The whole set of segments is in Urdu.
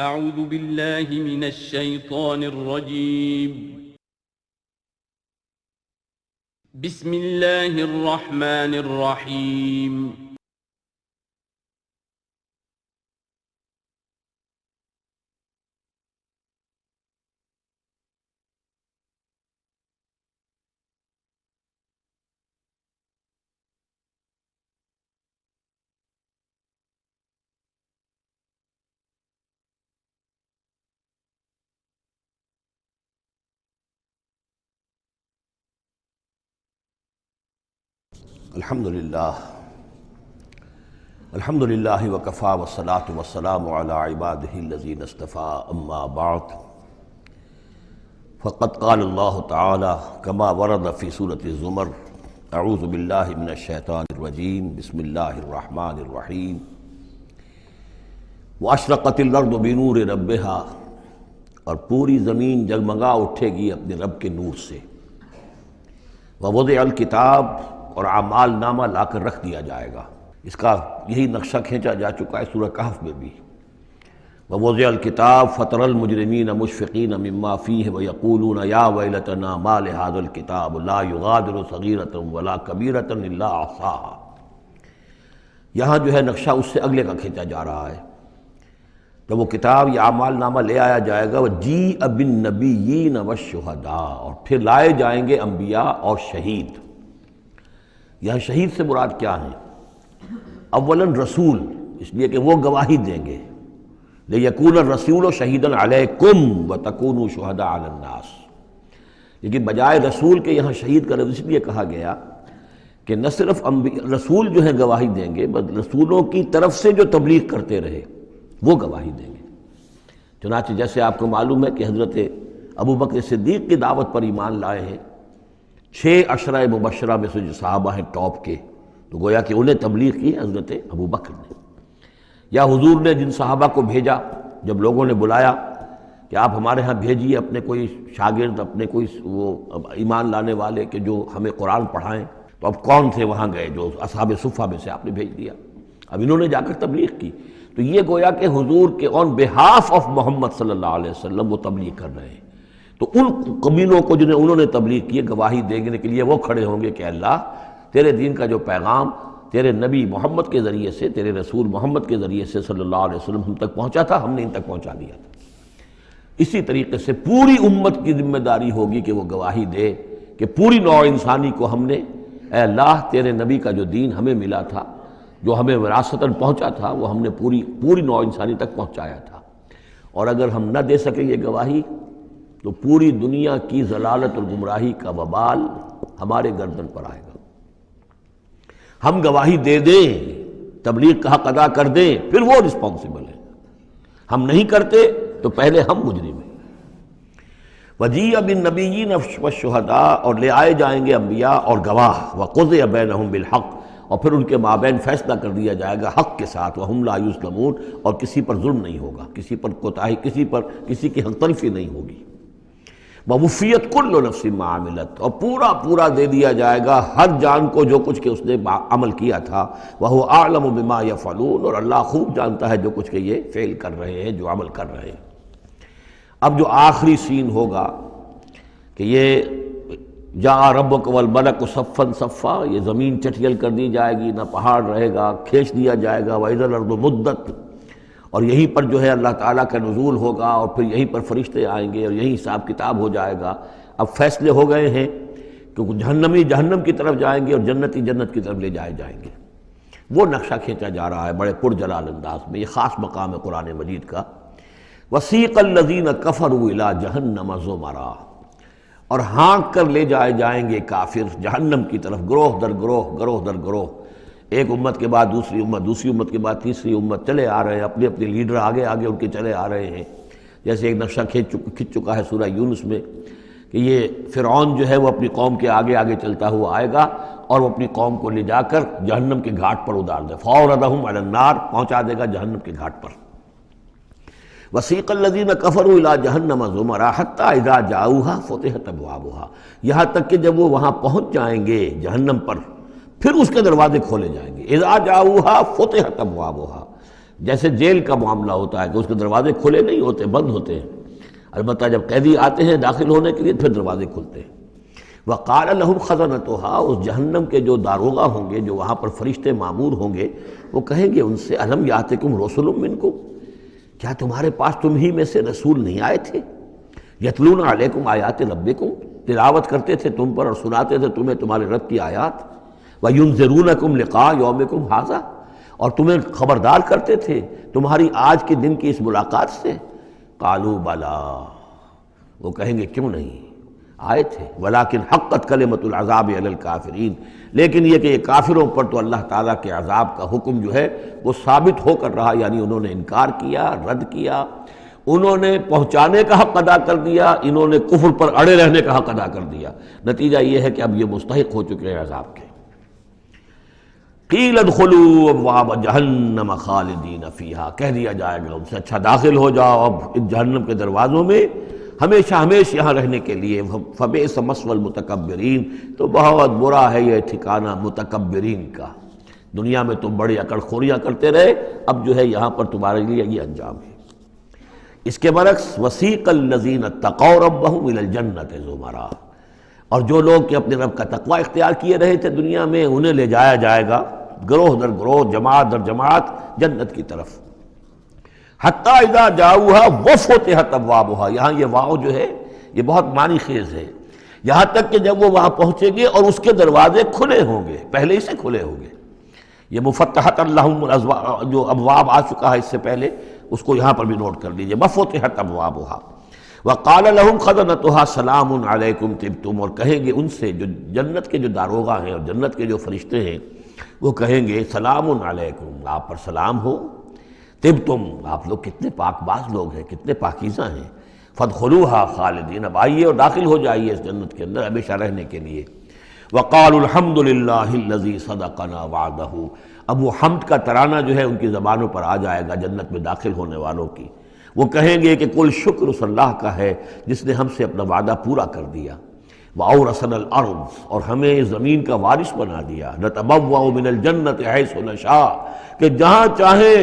اعوذ باللہ من الشیطان الرجیم بسم اللہ الرحمن الرحیم الحمدللہ وکفیٰ والصلاة والسلام علی عبادہ الذین اصطفیٰ اما بعد فقد قال اللہ تعالی کما ورد فی سورۃ الزمر اعوذ باللہ من الشیطان الرجیم بسم اللہ الرحمن الرحیم واشرقت الارض بنور ربہا، اور پوری زمین جگمگا اٹھے گی اپنے رب کے نور سے، ووضع الکتاب، اور اعمال نامہ لا کر رکھ دیا جائے گا۔ اس کا یہی نقشہ کھینچا جا چکا ہے سورہ کہف میں بھی۔ ووضع الکتاب فترى المجرمین مشفقین مما فیہ ویقولون یا ویلتنا ما لہذا الکتاب لا یغادر صغیرۃ ولا کبیرۃ الا احصاها۔ یہاں جو ہے نقشہ اس سے اگلے کا کھینچا جا رہا ہے۔ جب وہ کتاب یا اعمال نامہ لے آیا جائے گا، وجیء بالنبیین والشہداء، اور پھر لائے جائیں گے انبیاء اور شہید۔ یہاں شہید سے مراد کیا ہیں؟ اولاً رسول، اس لیے کہ وہ گواہی دیں گے، لیکون الرسول شہیدا علیکم وتکونوا شہداء علی الناس، لیکن بجائے رسول کے یہاں شہید کا لفظ اس لیے کہا گیا کہ نہ صرف رسول جو ہے گواہی دیں گے، بلکہ رسولوں کی طرف سے جو تبلیغ کرتے رہے وہ گواہی دیں گے۔ چنانچہ جیسے آپ کو معلوم ہے کہ حضرت ابوبکر صدیق کی دعوت پر ایمان لائے ہیں 6 عشرہ مبشرہ میں سے جو صحابہ ہیں ٹاپ کے، تو گویا کہ انہیں تبلیغ کی حضرت ابوبکر نے۔ یا حضور نے جن صحابہ کو بھیجا، جب لوگوں نے بلایا کہ آپ ہمارے ہاں بھیجیے اپنے کوئی شاگرد، اپنے کوئی وہ ایمان لانے والے کہ جو ہمیں قرآن پڑھائیں، تو اب کون تھے وہاں گئے؟ جو اصحاب صفہ میں سے آپ نے بھیج دیا۔ اب انہوں نے جا کر تبلیغ کی، تو یہ گویا کہ حضور کے آن بہاف آف محمد صلی اللہ علیہ وسلم وہ تبلیغ کر رہے ہیں۔ تو ان قبیلوں کو جنہیں انہوں نے تبلیغ کی، گواہی دینے کے لیے وہ کھڑے ہوں گے کہ اللہ تیرے دین کا جو پیغام تیرے نبی محمد کے ذریعے سے، تیرے رسول محمد کے ذریعے سے صلی اللہ علیہ وسلم ہم تک پہنچا تھا، ہم نے ان تک پہنچا دیا تھا۔ اسی طریقے سے پوری امت کی ذمہ داری ہوگی کہ وہ گواہی دے کہ پوری نوع انسانی کو ہم نے، اے اللہ تیرے نبی کا جو دین ہمیں ملا تھا، جو ہمیں وراثتاً پہنچا تھا، وہ ہم نے پوری نوع انسانی تک پہنچایا تھا۔ اور اگر ہم نہ دے سکیں یہ گواہی، تو پوری دنیا کی ضلالت اور گمراہی کا وبال ہمارے گردن پر آئے گا۔ ہم گواہی دے دیں، تبلیغ کا حق ادا کر دیں، پھر وہ رسپانسبل ہے۔ ہم نہیں کرتے تو پہلے ہم مجرم ہیں۔ وجیء بالنبیین والشہداء، اور لے آئے جائیں گے انبیاء اور گواہ، وقضی بینہم بالحق، اور پھر ان کے مابین فیصلہ کر دیا جائے گا حق کے ساتھ، وہم لا یظلمون، اور کسی پر ظلم نہیں ہوگا، کسی پر کوتاہی، کسی کی حق تلفی نہیں ہوگی۔ ووفیت کل نفس ما عملت، اور پورا دے دیا جائے گا ہر جان کو جو کچھ کہ اس نے عمل کیا تھا۔ وہو اعلم بما یفعلون، اور اللہ خوب جانتا ہے جو کچھ کہ یہ فعل کر رہے ہیں، جو عمل کر رہے ہیں۔ اب جو آخری سین ہوگا کہ یہ جاء ربک والملک صفا صفا، یہ زمین چٹیل کر دی جائے گی، نہ پہاڑ رہے گا، کھینچ دیا جائے گا۔ وَإِذَا الْأَرْضُ مُدَّتْ، اور یہیں پر جو ہے اللہ تعالیٰ کا نزول ہوگا، اور پھر یہیں پر فرشتے آئیں گے، اور یہیں حساب کتاب ہو جائے گا۔ اب فیصلے ہو گئے ہیں کہ جہنمی جہنم کی طرف جائیں گے، اور جنتی جنت کی طرف لے جائے جائیں گے۔ وہ نقشہ کھینچا جا رہا ہے بڑے پرجلال انداز میں۔ یہ خاص مقام ہے قرآن مجید کا۔ وَسِيقَ الَّذِينَ كَفَرُوا إِلَىٰ جَهَنَّمَ زُمَرًا، اور ہانک کر لے جائے جائیں گے کافر جہنم کی طرف، گروہ در گروہ، ایک امت کے بعد دوسری امت، دوسری امت کے بعد تیسری امت، چلے آ رہے ہیں، اپنے لیڈر آگے ان کے چلے آ رہے ہیں۔ جیسے ایک نقشہ کھنچ چکا ہے سورہ یونس میں کہ یہ فرعون جو ہے وہ اپنی قوم کے آگے چلتا ہوا آئے گا، اور وہ اپنی قوم کو لے جا کر جہنم کے گھاٹ پر اتار دے، فَأَوْرَدَهُمْ عَلَى النَّارِ، پہنچا دے گا جہنم کے گھاٹ پر۔ وَسِيقَ الَّذِينَ كَفَرُوا إِلَىٰ جَهَنَّمَ زُمَرًا حَتَّىٰ إِذَا جَاءُوهَا فُتِحَتْ أَبْوَابُهَا، یہاں تک کہ جب وہ وہاں پہنچ جائیں گے جہنم پر، پھر اس کے دروازے کھولے جائیں گے۔ اذا جاؤہا فتحت ابوابہا، جیسے جیل کا معاملہ ہوتا ہے کہ اس کے دروازے کھلے نہیں ہوتے، بند ہوتے ہیں، البتہ جب قیدی آتے ہیں داخل ہونے کے لیے پھر دروازے کھلتے ہیں۔ وَقَالَ لَهُمْ خَزَنَتُهَا، اس جہنم کے جو داروغہ ہوں گے، جو وہاں پر فرشتے مامور ہوں گے، وہ کہیں گے ان سے أَلَمْ يَأْتِكُمْ رُسُلٌ مِّنْكُمْ، کیا تمہارے پاس تم ہی میں سے رسول نہیں آئے تھے؟ يَتْلُونَ عَلَيْكُمْ آيَاتِ رَبِّكُمْ، تلاوت کرتے تھے تم پر اور سناتے تھے تمہیں تمہارے رب کی آیات، وَيُنذِرُونَكُمْ لِقَاءَ يَوْمِكُمْ هَٰذَا، اور تمہیں خبردار کرتے تھے تمہاری آج کے دن کی اس ملاقات سے۔ قالوا بلا، وہ کہیں گے کیوں نہیں، آئے تھے، ولیکن حقت کلمۃ العذاب علی الکافرین، لیکن یہ کہ یہ کافروں پر تو اللہ تعالیٰ کے عذاب کا حکم جو ہے وہ ثابت ہو کر رہا، یعنی انہوں نے انکار کیا، رد کیا، انہوں نے پہنچانے کا حق ادا کر دیا، انہوں نے کفر پر اڑے رہنے کا حق ادا کر دیا، نتیجہ یہ ہے کہ اب یہ مستحق ہو چکے ہیں عذاب کے۔ قیل ادخلوا ابواب جہنم خالدین فیہا، کہہ دیا جائے گا ان سے اچھا داخل ہو جاؤ اب جہنم کے دروازوں میں ہمیشہ ہمیشہ یہاں رہنے کے لیے۔ فبئس مثوى المتکبرین، تو بہت برا ہے یہ ٹھکانہ متکبرین کا، دنیا میں تم بڑی اکڑ خوریاں کرتے رہے، اب جو ہے یہاں پر تمہارے لیے یہ انجام ہے۔ اس کے برعکس وسیق الذین اتقوا ربهم الى الجنۃ زمرا، اور جو لوگ کہ اپنے رب کا تقوی اختیار کیے رہے تھے دنیا میں، انہیں لے جایا جائے گا گروہ در گروہ، جماعت در جماعت جنت کی طرف۔ حتی اذا جاؤوہا وفتحت ابوابہا، یہاں یہ واو جو ہے یہ بہت معنی خیز ہے، یہاں تک کہ جب وہ وہاں پہنچیں گے اور اس کے دروازے کھلے ہوں گے، پہلے ہی سے کھلے ہوں گے۔ یہ مفتحت اللہم جو ابواب آ چکا ہے اس سے پہلے، اس کو یہاں پر بھی نوٹ کر لیجئے، وفتحت ابوابہا وقال لهم خزنتها سلام علیکم طبتم، اور کہیں گے ان سے جو جنت کے جو داروغہ ہیں اور جنت کے جو فرشتے ہیں، وہ کہیں گے سلام علیکم، آپ پر سلام ہو، طبتم، آپ لوگ کتنے پاک باز لوگ ہیں، کتنے پاکیزہ ہیں، فادخلوها خالدین، اب آئیے اور داخل ہو جائیے اس جنت کے اندر ہمیشہ رہنے کے لیے۔ وقالوا الحمد للہ الذی صدقنا وعدہ، اب وہ حمد کا ترانہ جو ہے ان کی زبانوں پر آ جائے گا جنت میں داخل ہونے والوں کی، وہ کہیں گے کہ کل شکر اس اللہ کا ہے جس نے ہم سے اپنا وعدہ پورا کر دیا۔ وَأَوْرَثَنَا الْأَرْضَ، اور ہمیں زمین کا وارث بنا دیا، نَتَبَوَّأُ مِنَ الْجَنَّةِ حَيْثُ نَشَاءُ، کہ جہاں چاہیں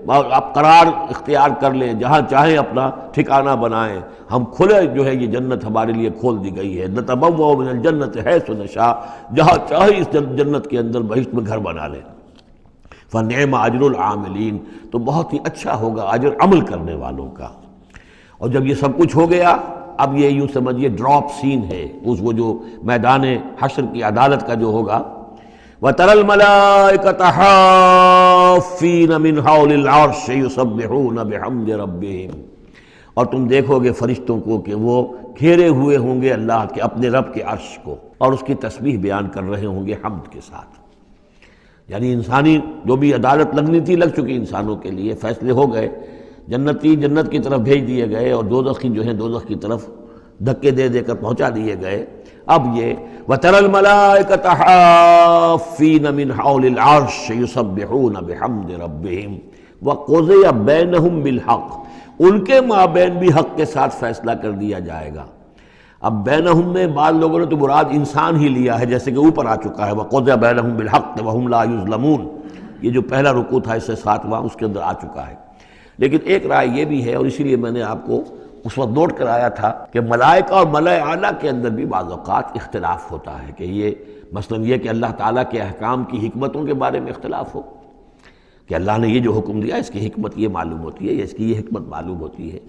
آپ قرار اختیار کر لیں، جہاں چاہیں اپنا ٹھکانہ بنائیں، ہم کھلے جو ہے یہ جنت ہمارے لیے کھول دی گئی ہے، نَتَبَوَّأُ مِنَ الْجَنَّةِ حَيْثُ نَشَاءُ، جہاں چاہیں اس جنت کے اندر بہشت میں گھر بنا لیں۔ فَنِعْمَ أَجْرُ الْعَامِلِينَ، تو بہت ہی اچھا ہوگا اجر عمل کرنے والوں کا۔ اور جب یہ سب کچھ ہو گیا، اب یہ یوں سمجھیے ڈراپ سین ہے، اس وہ جو میدان حشر کی عدالت کا جو ہوگا۔ وَتَرَى الْمَلَائِكَةَ حَافِّينَ مِنْ حَوْلِ الْعَرْشِ يُسَبِّحُونَ بِحَمْدِ رَبِّهِمْ، اور تم دیکھو گے فرشتوں کو کہ وہ گھیرے ہوئے ہوں گے اللہ کے اپنے رب کے عرش کو، اور اس کی تسبیح بیان کر رہے ہوں گے حمد کے ساتھ۔ یعنی انسانی جو بھی عدالت لگنی تھی لگ چکی انسانوں کے لیے، فیصلے ہو گئے، جنتی جنت کی طرف بھیج دیے گئے اور دوزخی جو ہیں دوزخ کی طرف دھکے دے دے کر پہنچا دیے گئے۔ اب یہ وَتَرَى الْمَلَائِكَةَ حَافِّينَ مِنْ حَوْلِ الْعَرْشِ يُسَبِّحُونَ بِحَمْدِ رَبِّهِمْ وَقُضِيَ بَيْنَهُمْ بِالْحَقِّ، ان کے مابین بھی حق کے ساتھ فیصلہ کر دیا جائے گا۔ اب بینہم میں بعض لوگوں نے تو مراد انسان ہی لیا ہے، جیسے کہ اوپر آ چکا ہے وَقُضِيَ بَيْنَهُمْ بِالْحَقِّ وَهُمْ لَا يُظْلَمُونَ، یہ جو پہلا رکوع تھا اس سے 7واں اس کے اندر آ چکا ہے۔ لیکن ایک رائے یہ بھی ہے، اور اسی لیے میں نے آپ کو اس وقت نوٹ کرایا تھا کہ ملائکہ اور ملائے اعلیٰ کے اندر بھی بعض اوقات اختلاف ہوتا ہے، کہ یہ مثلا یہ کہ اللہ تعالیٰ کے احکام کی حکمتوں کے بارے میں اختلاف ہو، کہ اللہ نے یہ جو حکم دیا اس کی حکمت یہ معلوم ہوتی ہے، یا اس کی یہ حکمت معلوم ہوتی ہے،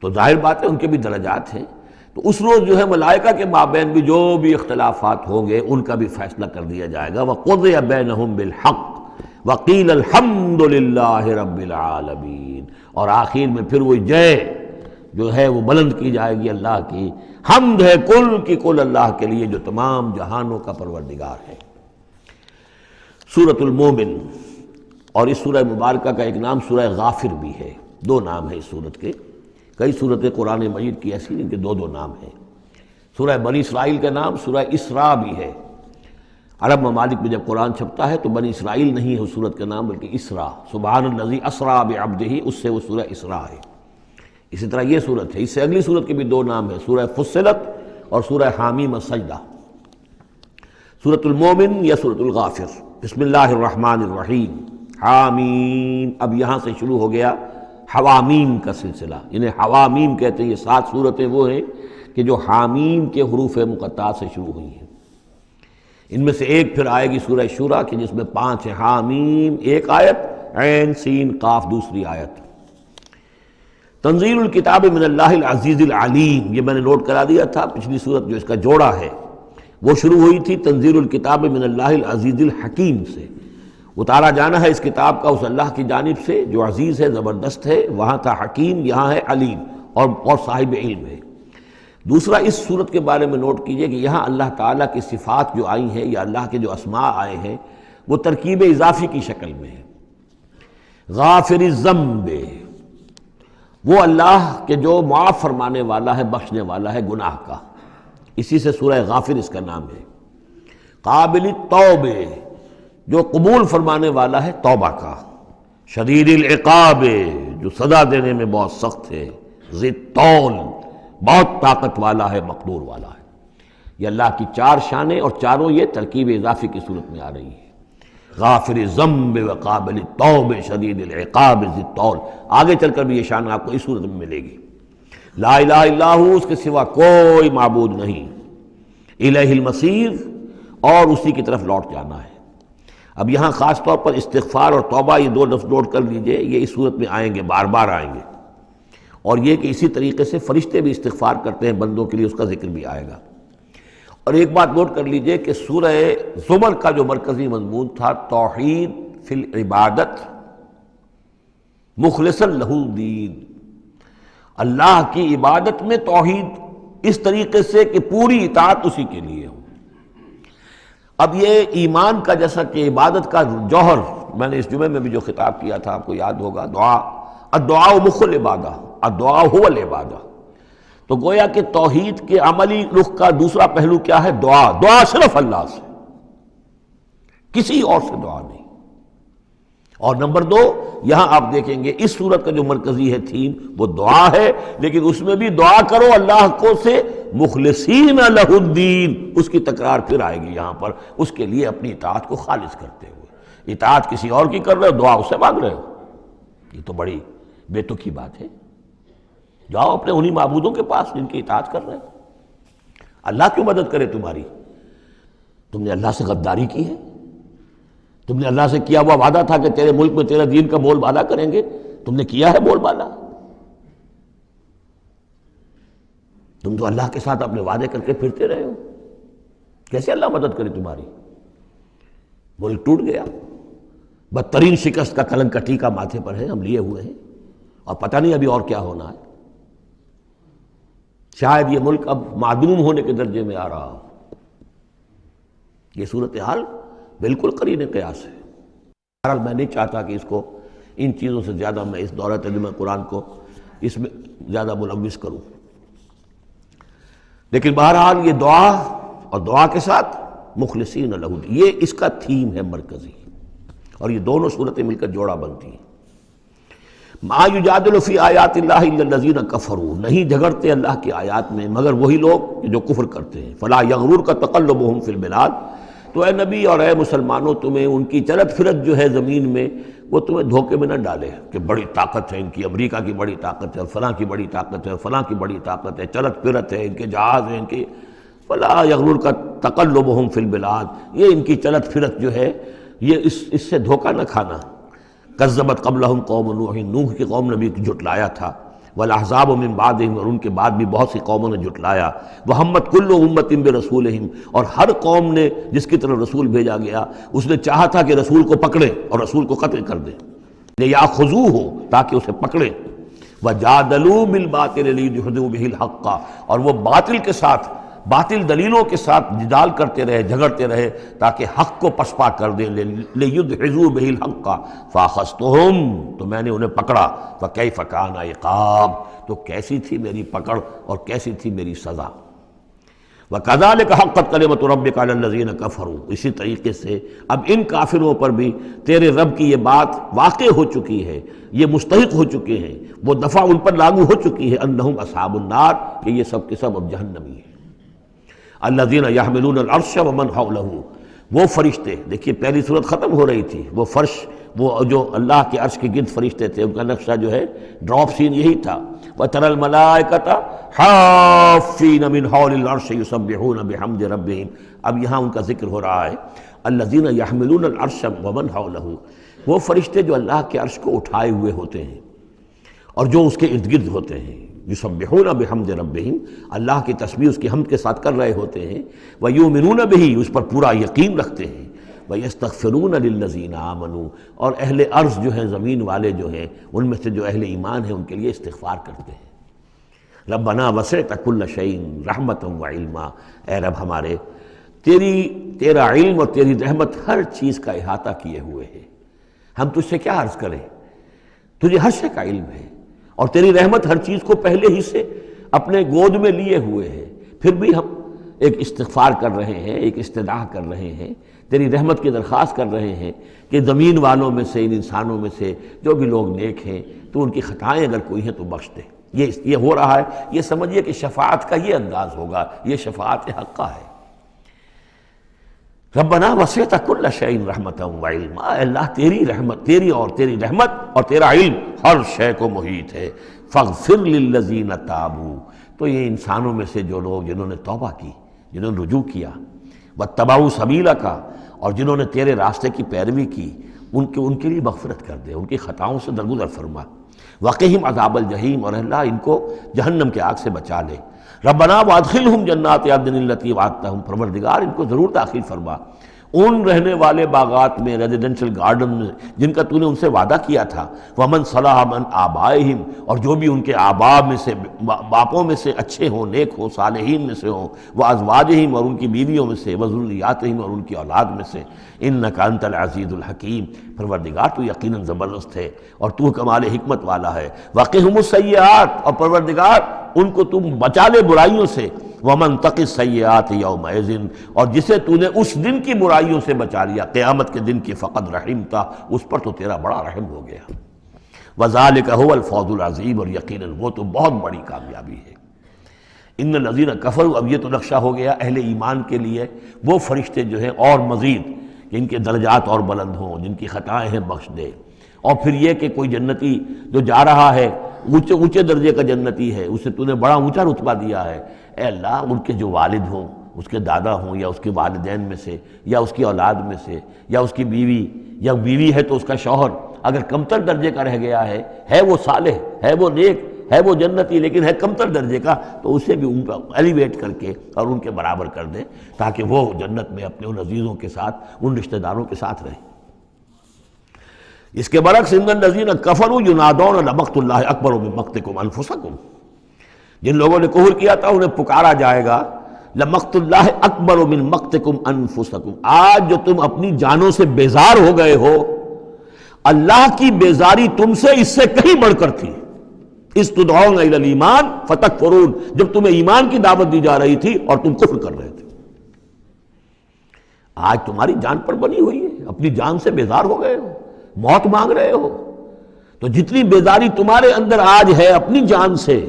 تو ظاہر بات ہے ان کے بھی درجات ہیں۔ تو اس روز جو ہے ملائکہ کے مابین بھی جو بھی اختلافات ہوں گے ان کا بھی فیصلہ کر دیا جائے گا۔ وَقُضِيَ بَيْنَهُمْ بِالْحَقِّ وَقِيلَ الْحَمْدُ لِلَّهِ رَبِّ الْعَالَمِينَ، اور آخر میں پھر وہ جے جو ہے وہ بلند کی جائے گی اللہ کی، حمد ہے کل کی کل اللہ کے لیے جو تمام جہانوں کا پروردگار ہے۔ سورۃ المومن، اور اس سورہ مبارکہ کا ایک نام سورہ غافر بھی ہے، دو نام ہیں اس سورت کے، کئی سورتیں قرآن مجید کی ایسی ہیں کہ دو دو نام ہیں۔ سورہ بنی اسرائیل کا نام سورہ اسراء بھی ہے، عرب ممالک میں جب قرآن چھپتا ہے تو بنی اسرائیل نہیں ہے اس سورت کا نام بلکہ اسراء، سبحان الذی اسریٰ بعبدہ، اس سے وہ سورہ اسراء ہے۔ اسی طرح یہ سورت ہے، اس سے اگلی سورت کے بھی دو نام ہیں، سورہ فصلت اور سورہ حامیم السجدہ۔ سورۃ المومن یا سورۃ الغافر۔ بسم اللہ الرحمن الرحیم، حامیم، اب یہاں سے شروع ہو گیا حوامیم کا سلسلہ، انہیں حوامیم کہتے ہیں۔ یہ 7 صورتیں وہ ہیں کہ جو حامیم کے حروف مقطعات سے شروع ہوئی ہیں۔ ان میں سے ایک پھر آئے گی سورہ شورى کہ جس میں 5 ہیں، حامیم ایک آیت، عین سین قاف دوسری آیت۔ تنزیل الکتاب من اللہ العزیز العلیم، یہ میں نے نوٹ کرا دیا تھا، پچھلی صورت جو اس کا جوڑا ہے وہ شروع ہوئی تھی تنزیل الکتاب من اللہ العزیز الحکیم سے، اتارا جانا ہے اس کتاب کا اس اللہ کی جانب سے جو عزیز ہے، زبردست ہے، وہاں تھا حکیم، یہاں ہے علیم اور صاحب علم ہے۔ دوسرا اس صورت کے بارے میں نوٹ کیجئے کہ یہاں اللہ تعالیٰ کی صفات جو آئی ہیں یا اللہ کے جو اسماء آئے ہیں وہ ترکیب اضافی کی شکل میں ہے۔ غافر الذنب، وہ اللہ کہ جو معاف فرمانے والا ہے، بخشنے والا ہے گناہ کا، اسی سے سورہ غافر اس کا نام ہے۔ قابل التوب، جو قبول فرمانے والا ہے توبہ کا۔ شدید العقاب، جو سزا دینے میں بہت سخت ہے۔ ذی الطول، بہت طاقت والا ہے، مقدور والا ہے۔ یہ اللہ کی 4 شانیں اور چاروں یہ ترکیب اضافی کی صورت میں آ رہی ہے۔ غافر الذنب وقابل التوب شدید العقاب ذی الطول، آگے چل کر بھی یہ شان آپ کو اس صورت میں ملے گی۔ لا الہ الا ہو، اس کے سوا کوئی معبود نہیں۔ الیہ المصیر، اور اسی کی طرف لوٹ جانا ہے۔ اب یہاں خاص طور پر استغفار اور توبہ، یہ 2 لفظ نوٹ کر لیجئے، یہ اس صورت میں آئیں گے، بار بار آئیں گے، اور یہ کہ اسی طریقے سے فرشتے بھی استغفار کرتے ہیں بندوں کے لیے، اس کا ذکر بھی آئے گا۔ اور ایک بات نوٹ کر لیجئے کہ سورہ زمر کا جو مرکزی مضمون تھا توحید فی العبادت مخلصا لہ الدین، اللہ کی عبادت میں توحید اس طریقے سے کہ پوری اطاعت اسی کے لیے ہو۔ اب یہ ایمان کا جیسا کہ عبادت کا جوہر، میں نے اس جمعے میں بھی جو خطاب کیا تھا آپ کو یاد ہوگا، دعا، الدعاء مخ العبادہ، الدعاء هو العبادہ، تو گویا کہ توحید کے عملی رخ کا دوسرا پہلو کیا ہے؟ دعا۔ دعا صرف اللہ سے، کسی اور سے دعا نہیں۔ اور نمبر 2، یہاں آپ دیکھیں گے اس صورت کا جو مرکزی ہے تھیم وہ دعا ہے، لیکن اس میں بھی دعا کرو اللہ کو سے مخلصین لہ الدین، اس کی تکرار پھر آئے گی یہاں پر، اس کے لیے اپنی اطاعت کو خالص کرتے ہوئے۔ اطاعت کسی اور کی کر رہے ہو، دعا اس سے مانگ رہے ہو، یہ تو بڑی بے تکی بات ہے۔ جاؤ اپنے انہی معبودوں کے پاس جن کی اطاعت کر رہے ہو۔ اللہ کیوں مدد کرے تمہاری؟ تم نے اللہ سے غداری کی ہے، تم نے اللہ سے کیا ہوا وعدہ تھا کہ تیرے ملک میں تیرے دین کا بول بالا کریں گے، تم نے کیا ہے بول بالا؟ تم تو اللہ کے ساتھ اپنے وعدے کر کے پھرتے رہے ہو، کیسے اللہ مدد کرے تمہاری؟ ملک ٹوٹ گیا، بدترین شکست کا کلنک کا ٹیکہ ماتھے پر ہے، ہم لیے ہوئے ہیں، اور پتہ نہیں ابھی اور کیا ہونا ہے۔ شاید یہ ملک اب معدوم ہونے کے درجے میں آ رہا ہو۔ یہ صورتحال بالکل قرین قیاس ہے۔ بہرحال میں نہیں چاہتا کہ اس کو ان چیزوں سے زیادہ میں اس دورہ ترجمہ قرآن کو اس میں زیادہ ملوث کروں، لیکن بہرحال یہ دعا اور دعا کے ساتھ مخلصین لہ الدین، یہ اس کا تھیم ہے مرکزی، اور یہ دونوں صورتیں مل کر جوڑا بنتی ہیں۔ ما یجادل فی آیات اللہ الا الذین کفروا، نہیں جھگڑتے اللہ کی آیات میں مگر وہی لوگ جو کفر کرتے ہیں۔ فلا یغررک تقلبہم فی البلاد، تو اے نبی اور اے مسلمانوں تمہیں ان کی چلت پھرت جو ہے زمین میں وہ تمہیں دھوکے میں نہ ڈالے کہ بڑی طاقت ہے ان کی، امریکہ کی بڑی طاقت ہے، فلاں کی بڑی طاقت ہے، فلاں کی بڑی طاقت ہے، چلت پھرت ہے، ان کے جہاز ہیں، ان کی فلا یغررک تقلبہم فی البلاد، یہ ان کی چلت پھرت جو ہے یہ اس سے دھوکہ نہ کھانا۔ کذبت قبلہم قوم نوح، نوح کی قوم نے بھی جھٹلایا تھا، والاحزاب من بعدہم، اور ان کے بعد بھی بہت سی قوموں نے جھٹلایا، وہمت کل امت برسولہم، اور ہر قوم نے جس کی طرف رسول بھیجا گیا اس نے چاہا تھا کہ رسول کو پکڑے اور رسول کو قتل کر دیں، لیاخذوہ، تاکہ اسے پکڑے، وجادلوا بالباطل لیدحضوا بہ الحق، اور وہ باطل کے ساتھ، باطل دلیلوں کے ساتھ جدال کرتے رہے، جھگڑتے رہے تاکہ حق کو پسپا کر دیں، لیدحضوا بہ الحق، فاخذتہم، تو میں نے انہیں پکڑا، فکیف کان عقاب، تو کیسی تھی میری پکڑ اور کیسی تھی میری سزا۔ وَكَذَلِكَ حَقَّتْ كَلِمَةُ رَبِّكَ عَلَى الَّذِينَ كَفَرُوا، اسی طریقے سے اب ان کافروں پر بھی تیرے رب کی یہ بات واقع ہو چکی ہے، یہ مستحق ہو چکے ہیں، وہ دفعہ ان پر لاگو ہو چکی ہے، انہم اصحاب النار، کہ یہ سب کے سب اب جہنمی ہیں۔ الذین یحملون العرش ومن حولہ، وہ فرشتے، دیکھیے پہلی صورت ختم ہو رہی تھی، وہ فرش وہ جو اللہ کے عرش کے گرد فرشتے تھے ان کا نقشہ جو ہے ڈراپ سین یہی تھا. وَتَرَى الْمَلَائِكَةَ حَافِّينَ مِنْ حَوْلِ الْعَرْشِ يُسَبِّحُونَ بِحَمْدِ رَبِّهِمْ. اب یہاں ان کا ذکر ہو رہا ہے الَّذِينَ يَحْمِلُونَ الْعَرْشَ وَمَنْ حَوْلَهُ، وہ فرشتے جو اللہ کے عرش کو اٹھائے ہوئے ہوتے ہیں اور جو اس کے ارد گرد ہوتے ہیں. یسبحون بحمد ربہم، اللہ کی تسبیح اس کی حمد کے ساتھ کر رہے ہوتے ہیں. ویؤمنون بہ، اس پر پورا یقین رکھتے ہیں. ویستغفرون للذین آمنوا، اور اہل ارض جو ہیں، زمین والے جو ہیں، ان میں سے جو اہل ایمان ہیں ان کے لیے استغفار کرتے ہیں. ربنا وسعت کل شیء رحمتا وعلما، اے رب ہمارے تیرا علم اور تیری رحمت ہر چیز کا احاطہ کیے ہوئے ہے. ہم تجھ سے کیا عرض کریں، تجھے ہر شے کا علم ہے، اور تیری رحمت ہر چیز کو پہلے ہی سے اپنے گود میں لیے ہوئے ہے. پھر بھی ہم ایک استغفار کر رہے ہیں، ایک استدعا کر رہے ہیں، تیری رحمت کی درخواست کر رہے ہیں کہ زمین والوں میں سے، ان انسانوں میں سے جو بھی لوگ نیک ہیں تو ان کی خطائیں اگر کوئی ہیں تو بخش دے. یہ ہو رہا ہے. یہ سمجھیے کہ شفاعت کا یہ انداز ہوگا، یہ شفاعت حقہ ہے. ربنا وسعت کل شیء رحمتا وعلما، اللہ تیری رحمت، تیری رحمت اور تیرا علم ہر شے کو محیط ہے. فاغفر للذین تابوا، تو یہ انسانوں میں سے جو لوگ جنہوں نے توبہ کی، جنہوں نے رجوع کیا، واتبعوا سبیلک، اور جنہوں نے تیرے راستے کی پیروی کی، ان کے لیے مغفرت کر دے، ان کی خطاؤں سے درگزر فرما. وقہم عذاب الجحیم، اور اللہ ان کو جہنم کے آگ سے بچا لے. ربنا وادخلہم جنات عدن التی وعدتہم، پروردگار ان کو ضرور داخل فرما ان رہنے والے باغات میں، ریزیڈنشل گارڈن میں جن کا تو نے ان سے وعدہ کیا تھا. ومن صلح من آبائہم، اور جو بھی ان کے آباء میں سے، باپوں میں سے اچھے ہوں، نیک ہوں، صالحین میں سے ہوں. وازواجہم، اور ان کی بیویوں میں سے. وذریاتہم، اور ان کی اولاد میں سے. انک انت العزیز الحکیم، پروردگار تو یقیناً زبردست ہے اور تو کمال حکمت والا ہے. وقہم السیئات، اور پروردگار ان کو تم بچا لے برائیوں سے. ومن تق السیئات یومئذ، اور جسے تو نے اس دن کی برائیوں سے بچا لیا، قیامت کے دن کی، فقد رحمتا، اس پر تو تیرا بڑا رحم ہو گیا. وذالک هو الفوز العظیم، اور یقیناً وہ تو بہت بڑی کامیابی ہے. ان الذین کفروا، اب یہ تو نقشہ ہو گیا اہل ایمان کے لیے وہ فرشتے جو ہیں اور مزید کہ ان کے درجات اور بلند ہوں، جن کی خطائیں ہیں بخش دے. اور پھر یہ کہ کوئی جنتی جو جا رہا ہے اونچے درجے کا جنتی ہے، اسے تو نے بڑا اونچا رتبہ دیا ہے. اے اللہ ان کے جو والد ہوں، اس کے دادا ہوں، یا اس کے والدین میں سے، یا اس کی اولاد میں سے، یا اس کی بیوی، یا بیوی ہے تو اس کا شوہر اگر کمتر درجے کا رہ گیا ہے وہ صالح، ہے وہ نیک، ہے وہ جنتی، لیکن ہے کمتر درجے کا، تو اسے بھی ان پر ایلیویٹ کر کے اور ان کے برابر کر دیں تاکہ وہ جنت میں اپنے ان عزیزوں کے ساتھ، ان رشتہ داروں کے ساتھ رہیں. اس کے برعکس ان الذین کفروا ینادون لمقت اللہ اکبر من مقتکم انفسکم، جن لوگوں نے کفر کیا تھا انہیں پکارا جائے گا لمقت اللہ اکبر من مقتکم انفسکم، آج جو تم اپنی جانوں سے بیزار ہو گئے ہو، اللہ کی بیزاری تم سے اس سے کہیں بڑھ کر تھی. اذ تدعون الی الایمان فتکفرون، جب تمہیں ایمان کی دعوت دی جا رہی تھی اور تم کفر کر رہے تھے. آج تمہاری جان پر بنی ہوئی ہے، اپنی جان سے بیزار ہو گئے ہو، موت مانگ رہے ہو. تو جتنی بیزاری تمہارے اندر آج ہے اپنی جان سے،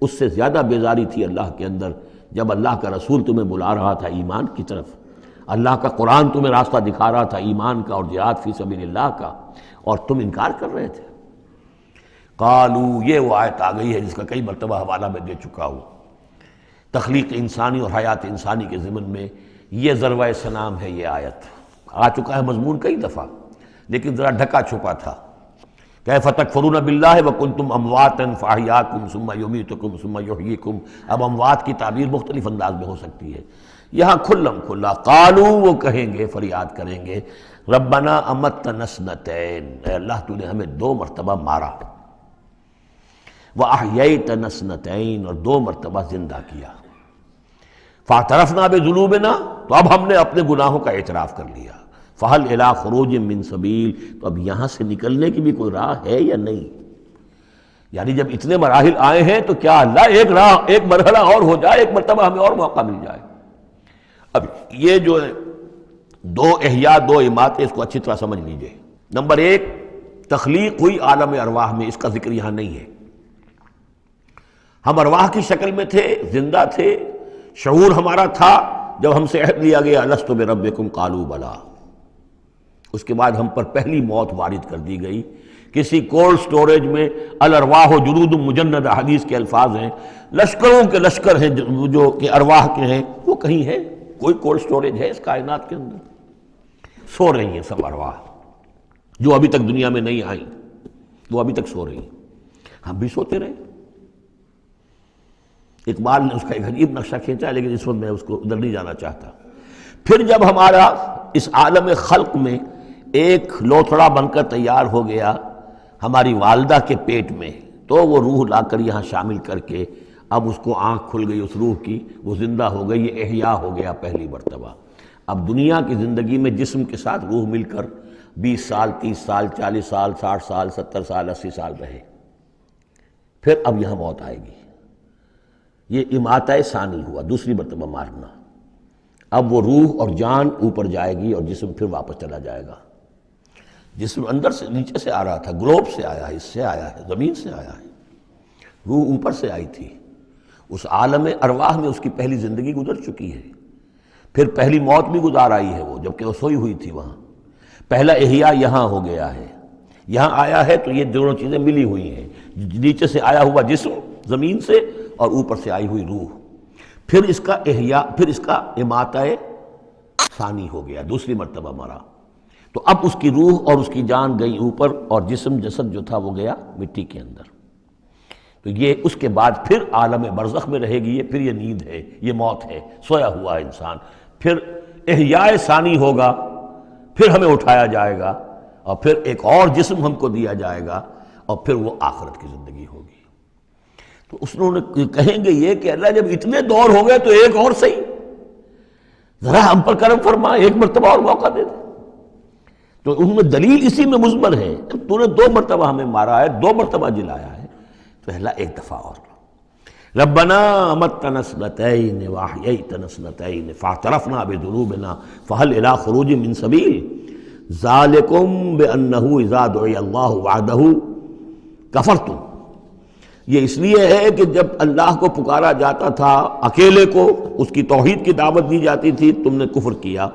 اس سے زیادہ بیزاری تھی اللہ کے اندر جب اللہ کا رسول تمہیں بلا رہا تھا ایمان کی طرف، اللہ کا قرآن تمہیں راستہ دکھا رہا تھا ایمان کا اور جہاد فی سبیل اللہ کا، اور تم انکار کر رہے تھے. قالو، یہ وہ آیت آ گئی ہے جس کا کئی مرتبہ حوالہ میں دے چکا ہوں. تخلیق انسانی اور حیات انسانی کے ضمن میں یہ ذروۂ سلام ہے. یہ آیت آ چکا ہے مضمون کئی دفعہ، لیکن ذرا ڈھکا چھپا تھا. کیف تکفرون باللہ وکنتم امواتا فاحیاکم ثم یمیتکم ثم یحییکم. اب اموات کی تعبیر مختلف انداز میں ہو سکتی ہے، یہاں کھلم کھلا قالو، وہ کہیں گے، فریاد کریں گے، ربنا امتنا اثنتین، اے اللہ تو نے ہمیں 2 مرتبہ مارا، واحییتنا اثنتین، اور 2 مرتبہ زندہ کیا، فاعترفنا بذنوبنا، تو اب ہم نے اپنے گناہوں کا اعتراف کر لیا. فہل الی خروج من سبیل، تو اب یہاں سے نکلنے کی بھی کوئی راہ ہے یا نہیں؟ یعنی جب اتنے مراحل آئے ہیں تو کیا اللہ ایک مرحلہ اور ہو جائے، ایک مرتبہ ہمیں اور موقع مل جائے. اب یہ جو ہے 2 احیاء 2 اماتیں، اس کو اچھی طرح سمجھ لیجئے. نمبر 1، تخلیق ہوئی عالم ارواح میں، اس کا ذکر یہاں نہیں ہے. ہم ارواح کی شکل میں تھے، زندہ تھے، شعور ہمارا تھا جب ہم سے عہد لیا گیا الست بربکم قالوا بلا. اس کے بعد ہم پر پہلی موت وارد کر دی گئی، کسی کولڈ سٹوریج میں، الارواح جنود مجندہ حدیث کے الفاظ ہیں، لشکروں کے لشکر ہیں جو کہ ارواح کے ہیں، وہ کہیں ہے؟ کوئی کولڈ سٹوریج ہے اس کائنات کے اندر؟ سو رہی ہیں سب ارواح جو ابھی تک دنیا میں نہیں آئیں، وہ ابھی تک سو رہی ہیں، ہم بھی سوتے رہے۔ اقبال نے اس کا ایک عجیب نقشہ کھینچا، لیکن اس وقت میں اس کو ادھر نہیں جانا چاہتا۔ پھر جب ہمارا اس عالم خلق میں ایک لوتھڑا بن کر تیار ہو گیا ہماری والدہ کے پیٹ میں، تو وہ روح لا کر یہاں شامل کر کے اب اس کو آنکھ کھل گئی اس روح کی، وہ زندہ ہو گئی، یہ احیاء ہو گیا پہلی مرتبہ۔ اب دنیا کی زندگی میں جسم کے ساتھ روح مل کر 20 سال 30 سال 40 سال 60 سال 70 سال 80 سال رہے، پھر اب یہاں موت آئے گی۔ یہ اماتہ ثانی ہوا، دوسری مرتبہ مارنا۔ اب وہ روح اور جان اوپر جائے گی اور جسم پھر واپس چلا جائے گا۔ جسم اندر سے نیچے سے آ رہا تھا، گلوب سے آیا ہے، اس سے آیا ہے، زمین سے آیا ہے، روح اوپر سے آئی تھی۔ اس عالم ارواح میں اس کی پہلی زندگی گزر چکی ہے، پھر پہلی موت بھی گزار آئی ہے وہ، جبکہ وہ سوئی ہوئی تھی وہاں۔ پہلا احیاء یہاں ہو گیا ہے، یہاں آیا ہے تو یہ دونوں چیزیں ملی ہوئی ہیں، نیچے سے آیا ہوا جسم زمین سے اور اوپر سے آئی ہوئی روح، پھر اس کا احیاء، پھر اس کا اماتہ ثانی ہو گیا، دوسری مرتبہ مرا۔ تو اب اس کی روح اور اس کی جان گئی اوپر اور جسم جسد جو تھا وہ گیا مٹی کے اندر۔ تو یہ اس کے بعد پھر عالم برزخ میں رہے گی، یہ پھر یہ نیند ہے، یہ موت ہے، سویا ہوا انسان۔ پھر احیاء ثانی ہوگا، پھر ہمیں اٹھایا جائے گا اور پھر ایک اور جسم ہم کو دیا جائے گا اور پھر وہ آخرت کی زندگی ہوگی۔ تو انہوں نے کہیں گے یہ کہ اللہ جب اتنے دور ہو گئے تو ایک اور صحیح، ذرا ہم پر کرم فرما، ایک مرتبہ اور موقع دے دے۔ تو ان میں دلیل اسی میں مضمر ہے، تو نے 2 مرتبہ ہمیں مارا ہے، 2 مرتبہ جلایا ہے، تو اللہ ایک دفعہ اور ربنا امتنا اثنتین واحییتنا اثنتین فاعترفنا بذنوبنا فهل الى خروج من سبیل ذالکم بانہ اذا دعی اللہ وحدہ کفرتم۔ یہ اس لیے ہے کہ جب اللہ کو پکارا جاتا تھا اکیلے کو، اس کی توحید کی دعوت دی جاتی تھی، تم نے کفر کیا۔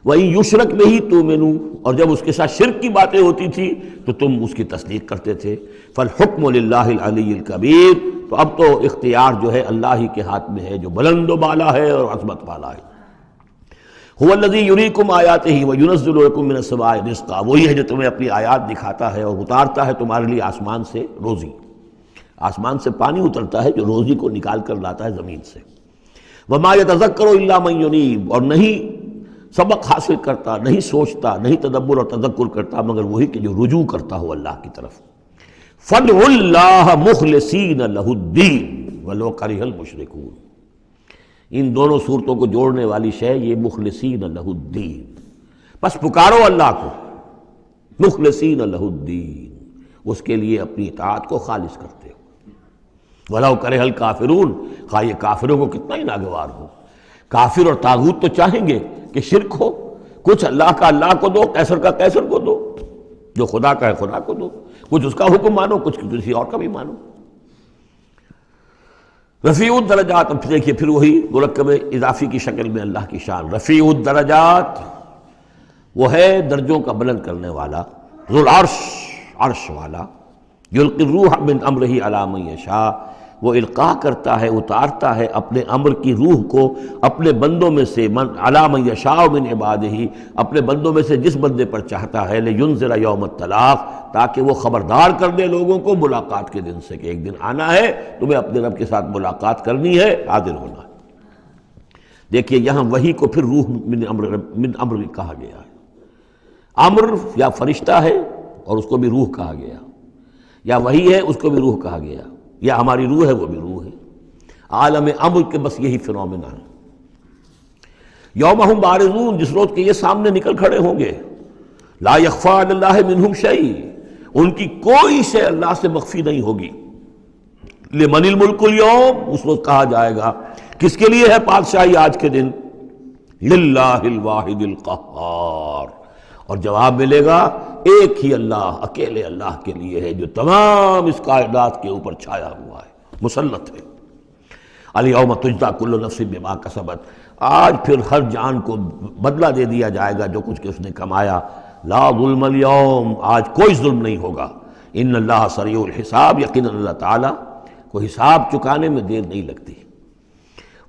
وَإِن يُشْرَكْ بِهِ تُؤْمِنُوا، اور جب اس کے ساتھ شرک کی باتیں ہوتی تھی تو تم اس کی تصدیق کرتے تھے۔ فَالْحُكْمُ لِلَّهِ الْعَلِيِّ الْكَبِيرِ، تو اب تو اختیار جو ہے اللہ ہی کے ہاتھ میں ہے، جو بلند و بالا ہے اور عظمت والا ہے۔ هُوَ الَّذِي يُرِيكُمْ آيَاتِهِ وَيُنَزِّلُ لَكُم مِّنَ السَّمَاءِ رِزْقًا، وہی ہے جو تمہیں اپنی آیات دکھاتا ہے اور اتارتا ہے تمہارے لیے آسمان سے روزی، آسمان سے پانی اترتا ہے جو روزی کو نکال کر لاتا ہے زمین سے۔ وَمَا يَتَذَكَّرُ إِلَّا مَن يُنِيبُ، اور نہیں سبق حاصل کرتا، نہیں سوچتا، نہیں تدبر اور تذکر کرتا مگر وہی کہ جو رجوع کرتا ہو اللہ کی طرف۔ فَادْعُوا اللَّهَ مُخْلِصِينَ لَهُ الدِّينَ وَلَوْ كَرِهَ الْمُشْرِكُونَ، ان دونوں صورتوں کو جوڑنے والی شے یہ مخلصین لہ الدین، بس پکارو اللہ کو، مخلصین لہ الدین، اس کے لیے اپنی اطاعت کو خالص کرتے ہو۔ وَلَوْ كَرِهَ الْكَافِرُونَ، خواہ یہ کافروں کو کتنا ہی ناگوار ہو۔ کافر اور طاغوت تو چاہیں گے کہ شرک ہو، کچھ اللہ کا اللہ کو دو، کیسر کا کیسر کو دو، جو خدا کا ہے خدا کو دو، کچھ اس کا حکم مانو، کچھ کسی اور کا بھی مانو۔ رفیع الدرجات، اب دیکھیے پھر وہی مرکب اضافی کی شکل میں اللہ کی شان، رفیع الدرجات، وہ ہے درجوں کا بلند کرنے والا، ذو العرش، عرش والا، یلقی الروح من امرہ علی من یشاء، وہ القاء کرتا ہے، اتارتا ہے اپنے امر کی روح کو اپنے بندوں میں سے، علی من یشاء من عبادہ، اپنے بندوں میں سے جس بندے پر چاہتا ہے، لینذر یوم التلاق، تاکہ وہ خبردار کر دے لوگوں کو ملاقات کے دن سے کہ ایک دن آنا ہے، تمہیں اپنے رب کے ساتھ ملاقات کرنی ہے، حاضر ہونا ہے۔ دیکھیے یہاں وحی کو پھر روح من امر کہا گیا ہے۔ امر یا فرشتہ ہے اور اس کو بھی روح کہا گیا، یا وحی ہے اس کو بھی روح کہا گیا، یا ہماری روح ہے وہ بھی روح ہے۔ عالم امر کے بس یہی فنومنا ہے۔ یوم ہم بارزون، جس روز کے یہ سامنے نکل کھڑے ہوں گے، لا یخفی علی اللہ منہم شیء، ان کی کوئی شے اللہ سے مخفی نہیں ہوگی۔ لمن الملک اليوم، اس روز کہا جائے گا کس کے لیے ہے بادشاہی آج کے دن؟ للہ الواحد القہار، اور جواب ملے گا ایک ہی اللہ، اکیلے اللہ کے لیے ہے جو تمام اس کائنات کے اوپر چھایا ہوا ہے، مسلط ہے۔ الیوم تجزی کل نفس بما کسبت، آج پھر ہر جان کو بدلہ دے دیا جائے گا جو کچھ کہ اس نے کمایا۔ لا ظلم اليوم، آج کوئی ظلم نہیں ہوگا، ان اللہ سریع الحساب، یقیناً اللہ تعالیٰ کو حساب چکانے میں دیر نہیں لگتی۔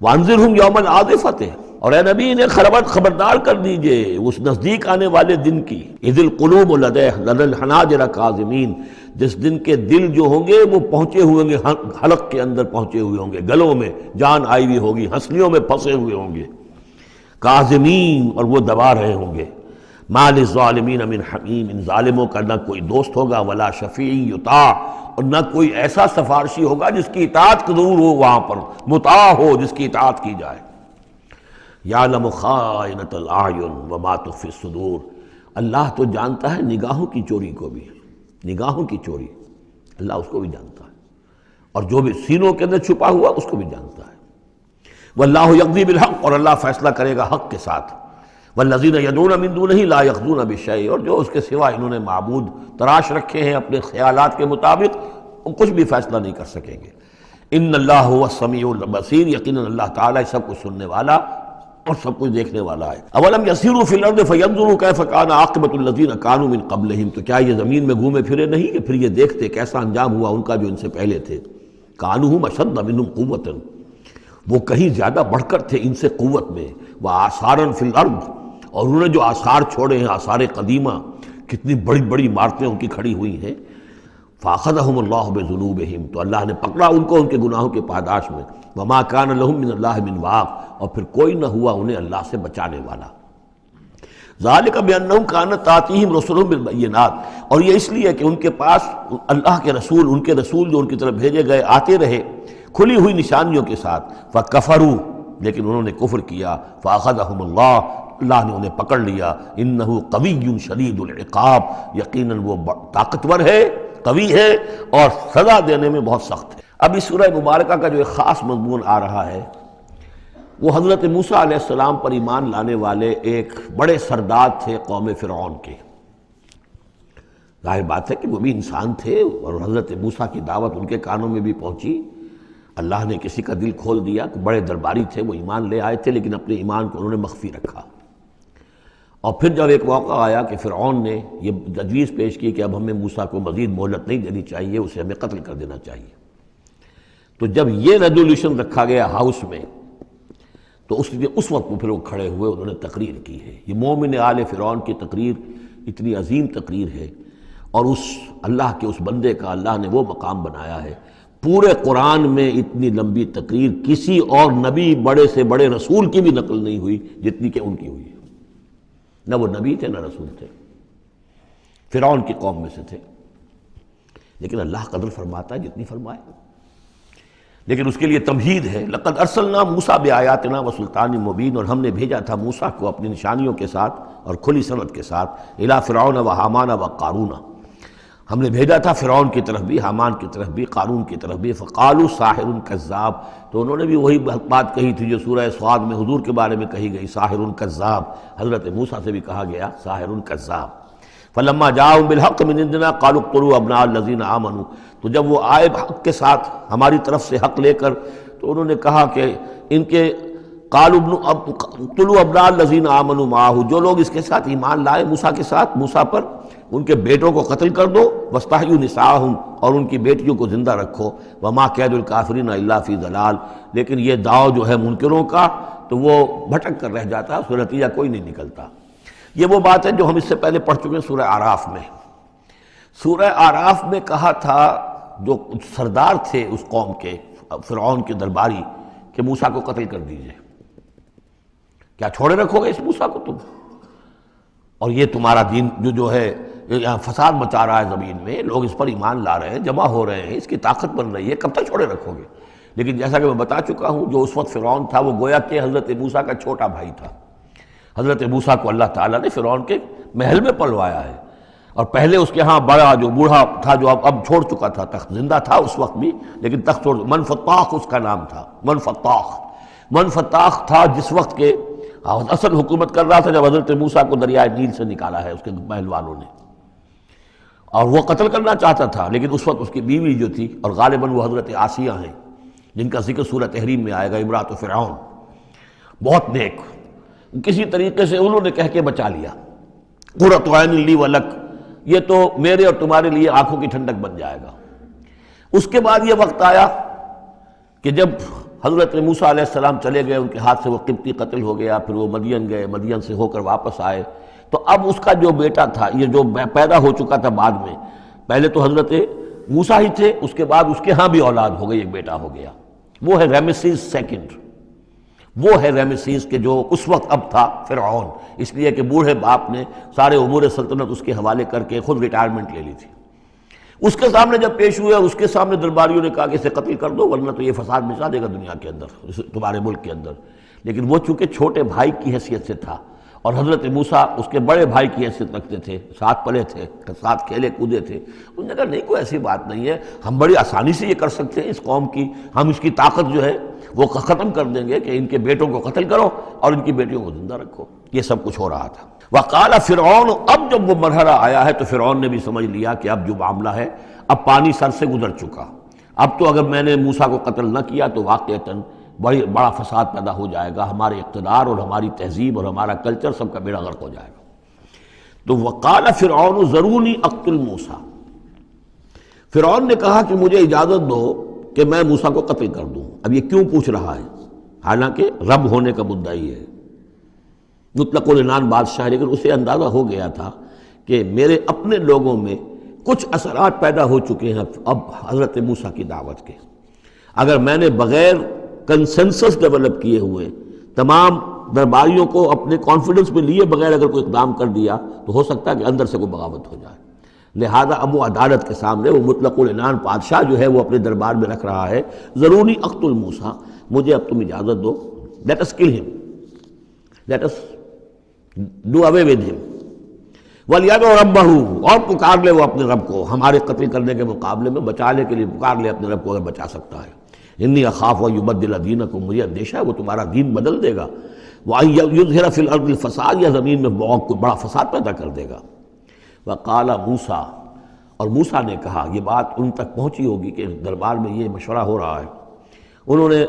وانذرہم یوم العاصفۃ، اور اے نبی انہیں خبردار کر دیجئے اس نزدیک آنے والے دن کی، اذ القلوب لدی الحناجر کاظمین، جس دن کے دل جو ہوں گے وہ پہنچے ہوئے ہوں گے، حلق کے اندر پہنچے ہوئے ہوں گے، گلوں میں جان آئی ہوئی ہوگی، ہنسلیوں میں پھنسے ہوئے ہوں گے، کاظمین، اور وہ دبا رہے ہوں گے۔ ما للظالمین من حمیم، ان ظالموں کا نہ کوئی دوست ہوگا، ولا شفیع یطاع، اور نہ کوئی ایسا سفارشی ہوگا جس کی اطاعت ضرور ہو، وہاں پر مطاع ہو، جس کی اطاعت کی جائے۔ یعلم خائنۃ الاعین وما تخفی الصدور، اللہ تو جانتا ہے نگاہوں کی چوری کو بھی، نگاہوں کی چوری اللہ اس کو بھی جانتا ہے، اور جو بھی سینوں کے اندر چھپا ہوا اس کو بھی جانتا ہے۔ واللہ یقضی بالحق، اور اللہ فیصلہ کرے گا حق کے ساتھ۔ والذین یدعون من دونہ لا یقضون بشیء، اور جو اس کے سوا انہوں نے معبود تراش رکھے ہیں اپنے خیالات کے مطابق، وہ کچھ بھی فیصلہ نہیں کر سکیں گے۔ ان اللہ هو السمیع البصیر، یقیناً اللہ تعالیٰ سب کچھ سننے والا اور سب کچھ دیکھنے والا ہے۔ اولم یسیروا فی الارض فینظروا کیف کان عاقبۃ الذین کانوا من قبلہم، تو کیا یہ زمین میں گھومے پھرے نہیں کہ پھر یہ دیکھتے کیسا انجام ہوا ان کا جو ان سے پہلے تھے۔ کانوا اشد منہم قوۃ، وہ کہیں زیادہ بڑھ کر تھے ان سے قوت میں، وآثارا فی الارض، اور انہوں نے جو آثار چھوڑے ہیں، آثار قدیمہ، کتنی بڑی بڑی عمارتیں ان کی کھڑی ہوئی ہیں۔ فاخذہم اللہ بذنوبہم، تو اللہ نے پکڑا ان کو ان کے گناہوں کے پاداش میں۔ وما کان لہم من اللہ من واق، اور پھر کوئی نہ ہوا انہیں اللہ سے بچانے والا۔ ذالک بانہم کانت تاتیہم رسلہم بالبینات، اور یہ اس لیے کہ ان کے پاس اللہ کے رسول، ان کے رسول جو ان کی طرف بھیجے گئے آتے رہے کھلی ہوئی نشانیوں کے ساتھ۔ فکفروا، لیکن انہوں نے کفر کیا۔ فاخذہم اللہ نے انہیں پکڑ لیا۔ انہ قوی شدید العقاب، یقیناً وہ طاقتور ہے، قوی ہے، اور سزا دینے میں بہت سخت ہے۔ اب اس سورہ مبارکہ کا جو ایک خاص مضمون آ رہا ہے وہ حضرت موسیٰ علیہ السلام پر ایمان لانے والے ایک بڑے سردار تھے قوم فرعون کے۔ ظاہر بات ہے کہ وہ بھی انسان تھے، اور حضرت موسیٰ کی دعوت ان کے کانوں میں بھی پہنچی۔ اللہ نے کسی کا دل کھول دیا، بڑے درباری تھے، وہ ایمان لے آئے تھے، لیکن اپنے ایمان کو انہوں نے مخفی رکھا۔ اور پھر جب ایک موقع آیا کہ فرعون نے یہ تجویز پیش کی کہ اب ہمیں موسیٰ کو مزید مہلت نہیں دینی چاہیے، اسے ہمیں قتل کر دینا چاہیے، تو جب یہ ریزولوشن رکھا گیا ہاؤس میں، تو اس وقت پھر وہ کھڑے ہوئے، انہوں نے تقریر کی ہے۔ یہ مومن آل فرعون کی تقریر اتنی عظیم تقریر ہے، اور اس اللہ کے اس بندے کا اللہ نے وہ مقام بنایا ہے۔ پورے قرآن میں اتنی لمبی تقریر کسی اور نبی، بڑے سے بڑے رسول کی بھی نقل نہیں ہوئی جتنی کہ ان کی ہوئی ہے۔ نہ وہ نبی تھے نہ رسول تھے، فرعون کی قوم میں سے تھے، لیکن اللہ قدر فرماتا ہے جتنی فرمائے۔ لیکن اس کے لیے تمہید ہے۔ لقد ارسلنا موسیٰ بآیاتنا وسلطان مبین، اور ہم نے بھیجا تھا موسیٰ کو اپنی نشانیوں کے ساتھ اور کھلی سند کے ساتھ، الی فرعون وحامان وقارون، ہم نے بھیجا تھا فرعون کی طرف بھی، حامان کی طرف بھی، قارون کی طرف بھی۔ فقالوا ساحر کذاب، تو انہوں نے بھی وہی بات کہی تھی جو سورہ صاد میں حضور کے بارے میں کہی گئی، ساحر کذاب، حضرت موسیٰ سے بھی کہا گیا ساحر کذاب۔ فلما جاءهم بالحق من عندنا قالوا اقتلوا ابناء الذين آمنوا، تو جب وہ آئے حق کے ساتھ ہماری طرف سے حق لے کر، تو انہوں نے کہا کہ ان کے قالوا اقتلوا ابناء الذين آمنوا معه، جو لوگ اس کے ساتھ ایمان لائے موسیٰ کے ساتھ، موسیٰ پر، ان کے بیٹوں کو قتل کر دو، واستحیوا نساءهم، اور ان کی بیٹیوں کو زندہ رکھو، وما کید الکافرین الا فی ضلال، لیکن یہ داؤ جو ہے منکروں کا تو وہ بھٹک کر رہ جاتا ہے، اس کا نتیجہ کوئی نہیں نکلتا۔ یہ وہ بات ہے جو ہم اس سے پہلے پڑھ چکے ہیں سورہ اعراف میں۔ سورہ اعراف میں کہا تھا جو سردار تھے اس قوم کے، فرعون کے درباری، کہ موسیٰ کو قتل کر دیجئے، کیا چھوڑے رکھو گے اس موسیٰ کو تم؟ اور یہ تمہارا دین جو ہے یہاں فساد مچا رہا ہے زمین میں، لوگ اس پر ایمان لا رہے ہیں، جمع ہو رہے ہیں، اس کی طاقت بن رہی ہے، کب تک چھوڑے رکھو گے؟ لیکن جیسا کہ میں بتا چکا ہوں، جو اس وقت فرعون تھا وہ گویا کہ حضرت موسیٰ کا چھوٹا بھائی تھا۔ حضرت موسیٰ کو اللہ تعالیٰ نے فرعون کے محل میں پلوایا ہے، اور پہلے اس کے ہاں بڑا جو بوڑھا تھا جو اب چھوڑ چکا تھا تخت، زندہ تھا اس وقت بھی لیکن تخت چھوڑ، منفتاخ اس کا نام تھا، منفتاخ تھا جس وقت کے اصل حکومت کر رہا تھا جب حضرت موسیٰ کو دریائے نیل سے نکالا ہے اس کے محل والوں نے، اور وہ قتل کرنا چاہتا تھا، لیکن اس وقت اس کی بیوی جو تھی، اور غالباً وہ حضرت آسیہ ہیں جن کا ذکر سورہ تحریم میں آئے گا، امرأۃ فرعون، بہت نیک، کسی طریقے سے انہوں نے کہہ کے بچا لیا، قرۃ عین لی ولک، یہ تو میرے اور تمہارے لیے آنکھوں کی ٹھنڈک بن جائے گا۔ اس کے بعد یہ وقت آیا کہ جب حضرت موسیٰ علیہ السلام چلے گئے، ان کے ہاتھ سے وہ قبطی قتل ہو گیا، پھر وہ مدین گئے، مدین سے ہو کر واپس آئے، تو اب اس کا جو بیٹا تھا، یہ جو پیدا ہو چکا تھا بعد میں، پہلے تو حضرت موسیٰ ہی تھے، اس کے بعد اس کے ہاں بھی اولاد ہو گئی، ایک بیٹا ہو گیا، وہ ہے رامسیس سیکنڈ، وہ ہے رامسیس کے جو اس وقت اب تھا فرعون، اس لیے کہ بوڑھے باپ نے سارے امور سلطنت اس کے حوالے کر کے خود ریٹائرمنٹ لے لی تھی۔ اس کے سامنے جب پیش ہوئے اور اس کے سامنے درباریوں نے کہا کہ اسے قتل کر دو ورنہ تو یہ فساد مچا دے گا دنیا کے اندر، تمہارے ملک کے اندر، لیکن وہ چونکہ چھوٹے بھائی کی حیثیت سے تھا اور حضرت موسیٰ اس کے بڑے بھائی کی حیثیت رکھتے تھے، ساتھ پلے تھے، ساتھ کھیلے کودے تھے، انہوں نے کہا نہیں کوئی ایسی بات نہیں ہے، ہم بڑی آسانی سے یہ کر سکتے ہیں، اس قوم کی ہم اس کی طاقت جو ہے وہ ختم کر دیں گے کہ ان کے بیٹوں کو قتل کرو اور ان کی بیٹیوں کو زندہ رکھو۔ یہ سب کچھ ہو رہا تھا۔ وقال فرعون، اب جب وہ مرحلہ آیا ہے تو فرعون نے بھی سمجھ لیا کہ اب جو معاملہ ہے اب پانی سر سے گزر چکا، اب تو اگر میں نے موسیٰ کو قتل نہ کیا تو واقعتاً بڑا فساد پیدا ہو جائے گا، ہمارے اقتدار اور ہماری تہذیب اور ہمارا کلچر سب کا بیڑا غرق ہو جائے گا۔ تو وقال فرعون ذرونی اقتل موسیٰ، فرعون نے کہا کہ مجھے اجازت دو کہ میں موسیٰ کو قتل کر دوں۔ اب یہ کیوں پوچھ رہا ہے؟ حالانکہ رب ہونے کا مدعی ہے، مطلق العنان بادشاہ، لیکن اسے اندازہ ہو گیا تھا کہ میرے اپنے لوگوں میں کچھ اثرات پیدا ہو چکے ہیں اب حضرت موسیٰ کی دعوت کے، اگر میں نے بغیر کنسنسس ڈیولپ کیے ہوئے تمام درباریوں کو اپنے کانفیڈنس میں لیے بغیر اگر کوئی اقدام کر دیا تو ہو سکتا ہے کہ اندر سے کوئی بغاوت ہو جائے، لہذا اب وہ عدالت کے سامنے وہ مطلق العنان بادشاہ جو ہے وہ اپنے دربار میں رکھ رہا ہے، ضروری اقتل موسیٰ، مجھے اب تم اجازت دو، late us call him, let us do away with him, وَلْيَدْعُ رَبَّهُ، اور پکار لے وہ اپنے رب کو، ہمارے قتل کرنے کے مقابلے میں بچانے کے لیے پکار لے اپنے رب کو اگر بچا سکتا ہے۔ انی اخاف ان یبدل دینکم، مجھے اندیشہ ہے وہ تمہارا دین بدل دے گا، وَأَن یظہر فی الارض الفساد، یا زمین میں بہت بڑا فساد پیدا کر دے گا۔ وقال موسیٰ، اور موسیٰ نے کہا، یہ بات ان تک پہنچی ہوگی کہ دربار میں یہ مشورہ ہو رہا ہے، انہوں نے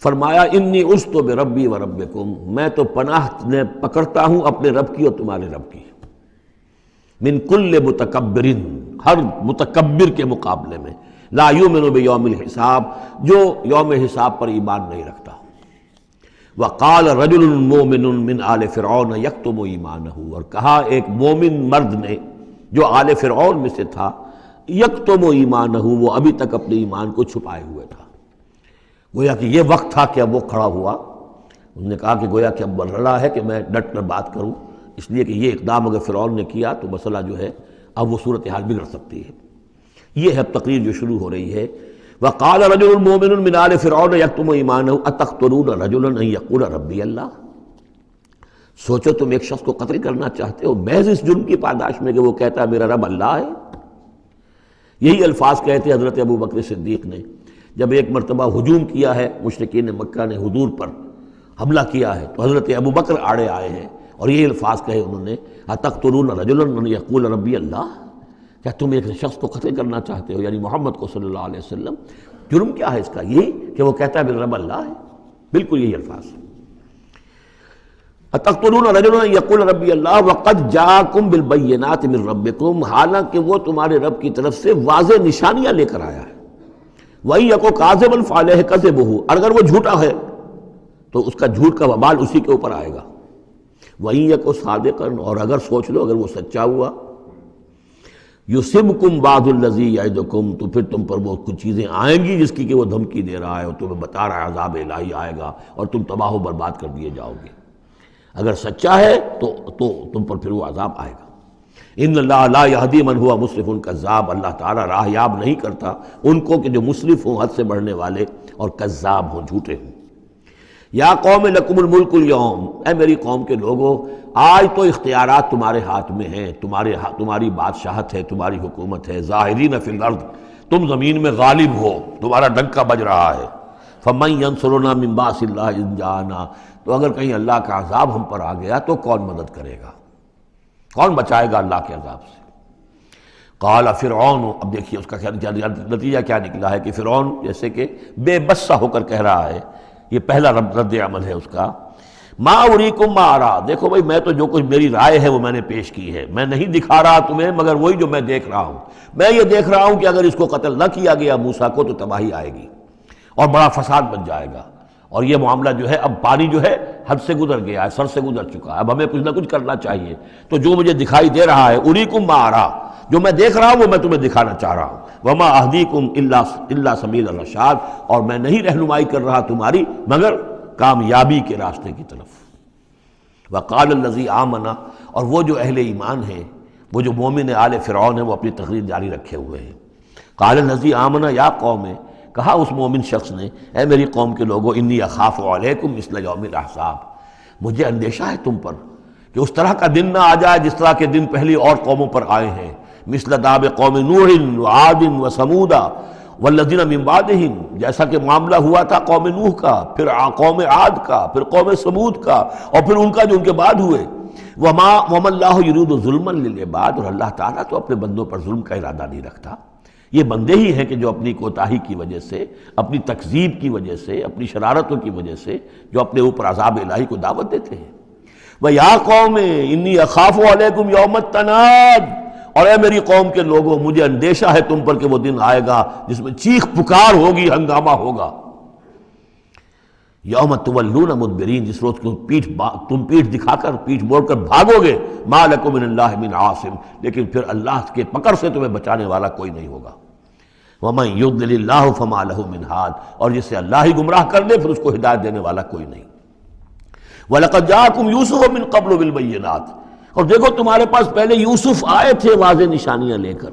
فرمایا انی عصت بربی و ربکم، میں تو پناہ پکڑتا ہوں اپنے رب کی اور تمہارے رب کی، من کل متکبر، ہر متکبر کے مقابلے میں، لا یؤمن بیوم الحساب، جو یوم حساب پر ایمان نہیں رکھتا۔ وقال رجل مومن من آل فرعون یکتم ایمانہ، اور کہا ایک مومن مرد نے جو آل فرعون میں سے تھا، یکتم ایمانہ، وہ ابھی تک اپنے ایمان کو چھپائے ہوئے تھا۔ گویا کہ یہ وقت تھا کہ اب وہ کھڑا ہوا، انہوں نے کہا کہ گویا کہ اب مرحلہ ہے کہ میں ڈٹ کر بات کروں، اس لیے کہ یہ اقدام اگر فرعون نے کیا تو مسئلہ جو ہے اب وہ صورتحال بگڑ سکتی ہے۔ یہ ہے تقریر جو شروع ہو رہی ہے، وقال رجل مومن من آل فرعون یکتم ایمانہ اتقتلون رجلا ان یقول ربی اللہ، سوچو تم ایک شخص کو قتل کرنا چاہتے ہو محض اس جرم کی پاداش میں کہ وہ کہتا ہے میرا رب اللہ ہے۔ یہی الفاظ کہتے حضرت ابو بکر صدیق نے جب ایک مرتبہ ہجوم کیا ہے، مشرکین مکہ نے حضور پر حملہ کیا ہے، تو حضرت ابو بکر آڑے آئے ہیں اور یہی الفاظ کہے انہوں نے، اتقتلون رجلا ان یقول ربی اللہ، کیا تم ایک شخص کو قتل کرنا چاہتے ہو، یعنی محمد کو صلی اللہ علیہ وسلم، جرم کیا ہے اس کا؟ یہی کہ وہ کہتا ہے میرا رب اللہ ہے، بالکل یہی الفاظ۔ اتقتلون رجلا ان یقول ربی اللہ وقد جاءکم بالبینات من ربکم، حالانکہ وہ تمہارے رب کی طرف سے واضح نشانیاں لے کر آیا ہے، وَإِن يَكُ كَاذِبًا فَعَلَيْهِ كَذِبُهُ، اور اگر وہ جھوٹا ہے تو اس کا جھوٹ کا وبال اسی کے اوپر آئے گا، وَإِن يَكُ صَادِقًا، اور اگر سوچ لو اگر وہ سچا ہوا، يُصِبْكُمْ بَعْضُ الَّذِي يَعِدُكُمْ، تو پھر تم پر وہ کچھ چیزیں آئیں گی جس کی کہ وہ دھمکی دے رہا ہے اور تمہیں بتا رہا ہے عذاب الہی آئے گا اور تم تباہ و برباد کر دیے جاؤ گے، اگر سچا ہے تو تم پر پھر وہ عذاب آئے گا۔ ان اللہ لا یہدی من ہوا مسرف کذاب، اللہ تعالیٰ راہ یاب نہیں کرتا ان کو کہ جو مسرف ہوں، حد سے بڑھنے والے اور کذاب ہوں، جھوٹے ہوں۔ یا قوم لکم الملک اليوم، اے میری قوم کے لوگوں آج تو اختیارات تمہارے ہاتھ میں ہیں، تمہاری بادشاہت ہے، تمہاری حکومت ہے، ظاہرین فی الارض، تم زمین میں غالب ہو، تمہارا ڈنکا بج رہا ہے، فمن ینصرنا من باس اللہ ان جاءنا، تو اگر کہیں اللہ کا عذاب ہم پر آ گیا تو کون مدد کرے گا، کون بچائے گا اللہ کے عذاب سے؟ قال فرعون، اب دیکھیے اس کا نتیجہ کیا نکلا ہے کہ فرعون جیسے کہ بے بس سا ہو کر کہہ رہا ہے، یہ پہلا رد عمل ہے اس کا، ما اریکم ما ارا، دیکھو بھائی میں تو جو کچھ میری رائے ہے وہ میں نے پیش کی ہے، میں نہیں دکھا رہا تمہیں مگر وہی جو میں دیکھ رہا ہوں۔ میں یہ دیکھ رہا ہوں کہ اگر اس کو قتل نہ کیا گیا موسیٰ کو تو تباہی آئے گی اور بڑا فساد بن جائے گا، اور یہ معاملہ جو ہے اب پانی جو ہے حد سے گزر گیا ہے، سر سے گزر چکا ہے، اب ہمیں کچھ نہ کچھ کرنا چاہیے۔ تو جو مجھے دکھائی دے رہا ہے اریکم ما ارا، جو میں دیکھ رہا ہوں وہ میں تمہیں دکھانا چاہ رہا ہوں۔ وما اہدیکم الا سبیل الرشاد، اور میں نہیں رہنمائی کر رہا تمہاری مگر کامیابی کے راستے کی طرف۔ وقال الذی آمن، اور وہ جو اہل ایمان ہیں، وہ جو مومن آل فرعون ہیں، وہ اپنی تقریر جاری رکھے ہوئے ہیں۔ قال الذی آمن یا قوم، کہا اس مومن شخص نے اے میری قوم کے لوگوں، انی اخاف علیکم مثل یوم الاحزاب، مجھے اندیشہ ہے تم پر کہ اس طرح کا دن نہ آ جائے جس طرح کے دن پہلی اور قوموں پر آئے ہیں، مثل داب قوم نوح وعاد وثمود والذین من بعدہم، جیسا کہ معاملہ ہوا تھا قوم نوح کا، پھر قوم عاد کا، پھر قوم ثمود کا، اور پھر ان کا جو ان کے بعد ہوئے۔ وما اللہ یرید ظلما للعباد، اور اللہ تعالیٰ تو اپنے بندوں پر ظلم کا ارادہ نہیں رکھتا، یہ بندے ہی ہیں کہ جو اپنی کوتاہی کی وجہ سے، اپنی تکذیب کی وجہ سے، اپنی شرارتوں کی وجہ سے جو اپنے اوپر عذاب الہی کو دعوت دیتے ہیں۔ وَيَا قَوْمِ إِنِّي أَخَافُ عَلَيْكُمْ يَوْمَ التَّنَادِ، اور اے میری قوم کے لوگوں مجھے اندیشہ ہے تم پر کہ وہ دن آئے گا جس میں چیخ پکار ہوگی، ہنگامہ ہوگا۔ یوم تولون مدبرین، جس روز تم پیٹھ دکھا کر، پیٹھ موڑ کر بھاگو گے، ما لکم من اللہ من عاصم، لیکن پھر اللہ کے پکڑ سے تمہیں بچانے والا کوئی نہیں ہوگا۔ وَمَن يُضْلِلِ اللَّهُ فَمَا لَهُ مِنْ هَادٍ، اور جسے اللہ ہی گمراہ کر دے پھر اس کو ہدایت دینے والا کوئی نہیں۔ وَلَقَدْ جَاءَكُمْ يُوسُفُ مِنْ قَبْلُ بِالْبَيِّنَاتِ، اور دیکھو تمہارے پاس پہلے یوسف آئے تھے واضح نشانیاں لے کر،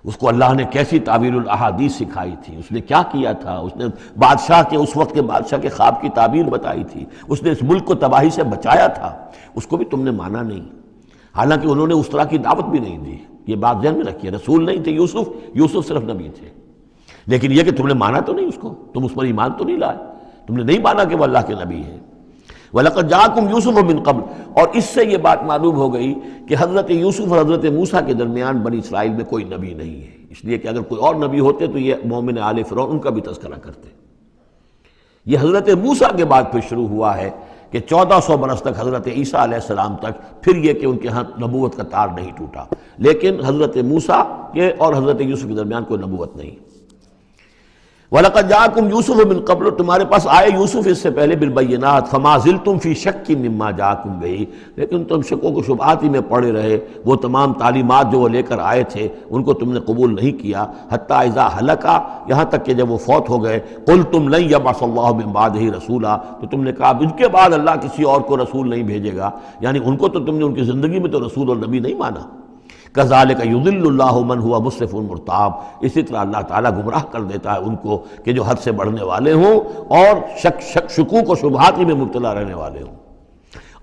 اس کو اللہ نے کیسی تعبیر الاحادیث سکھائی تھی، اس نے کیا کیا تھا، اس نے بادشاہ کے، اس وقت کے بادشاہ کے خواب کی تعبیر بتائی تھی، اس نے اس ملک کو تباہی سے بچایا تھا، اس کو بھی تم نے مانا نہیں، حالانکہ انہوں نے اس طرح کی دعوت بھی نہیں دی۔ یہ بات ذہن میں رکھیے، رسول نہیں تھے یوسف صرف نبی تھے، لیکن یہ کہ تم نے مانا تو نہیں اس کو، تم اس پر ایمان تو نہیں لائے، تم نے نہیں مانا کہ وہ اللہ کے نبی ہے۔ وَلَقَدْ جَاءَكُمْ يُوسُفُ مِنْ قَبْلُ، اور اس سے یہ بات معلوم ہو گئی کہ حضرت یوسف اور حضرت موسیٰ کے درمیان بنی اسرائیل میں کوئی نبی نہیں ہے، اس لیے کہ اگر کوئی اور نبی ہوتے تو یہ مومن آل فرعون ان کا بھی تذکرہ کرتے۔ یہ حضرت موسیٰ کے بعد پھر شروع ہوا ہے کہ 1400 برس تک حضرت عیسیٰ علیہ السلام تک، پھر یہ کہ ان کے ہاں نبوت کا تار نہیں ٹوٹا، لیکن حضرت موسیٰ کے اور حضرت یوسف کے درمیان کوئی نبوت نہیں۔ وَلَقَدْ جَاءَكُمْ يُوسُفُ مِنْ قَبْلُ، تمہارے پاس آئے یوسف اس سے پہلے بالبینات، فَمَا زِلْتُمْ فِي شَكٍّ مِّمَّا جَاءَكُمْ بِهِ، لیکن تم شکوں کو شبہات ہی میں پڑے رہے، وہ تمام تعلیمات جو وہ لے کر آئے تھے ان کو تم نے قبول نہیں کیا، حتیٰ اذا ہلکا، یہاں تک کہ جب وہ فوت ہو گئے، قُلْتُمْ لَن يَبْعَثَ اللَّهُ مِن بَعْدِهِ رَسُولًا، تو تم نے کہا ان کے بعد اللہ کسی اور کو رسول نہیں بھیجے گا، یعنی ان کو تو تم نے ان کی زندگی میں تو رسول اور نبی نہیں مانا۔ کذالک یضل اللہ من ہوا مسرف مرتاب، اسی طرح اللہ تعالیٰ گمراہ کر دیتا ہے ان کو کہ جو حد سے بڑھنے والے ہوں اور شکوک و شبہات میں مبتلا رہنے والے ہوں۔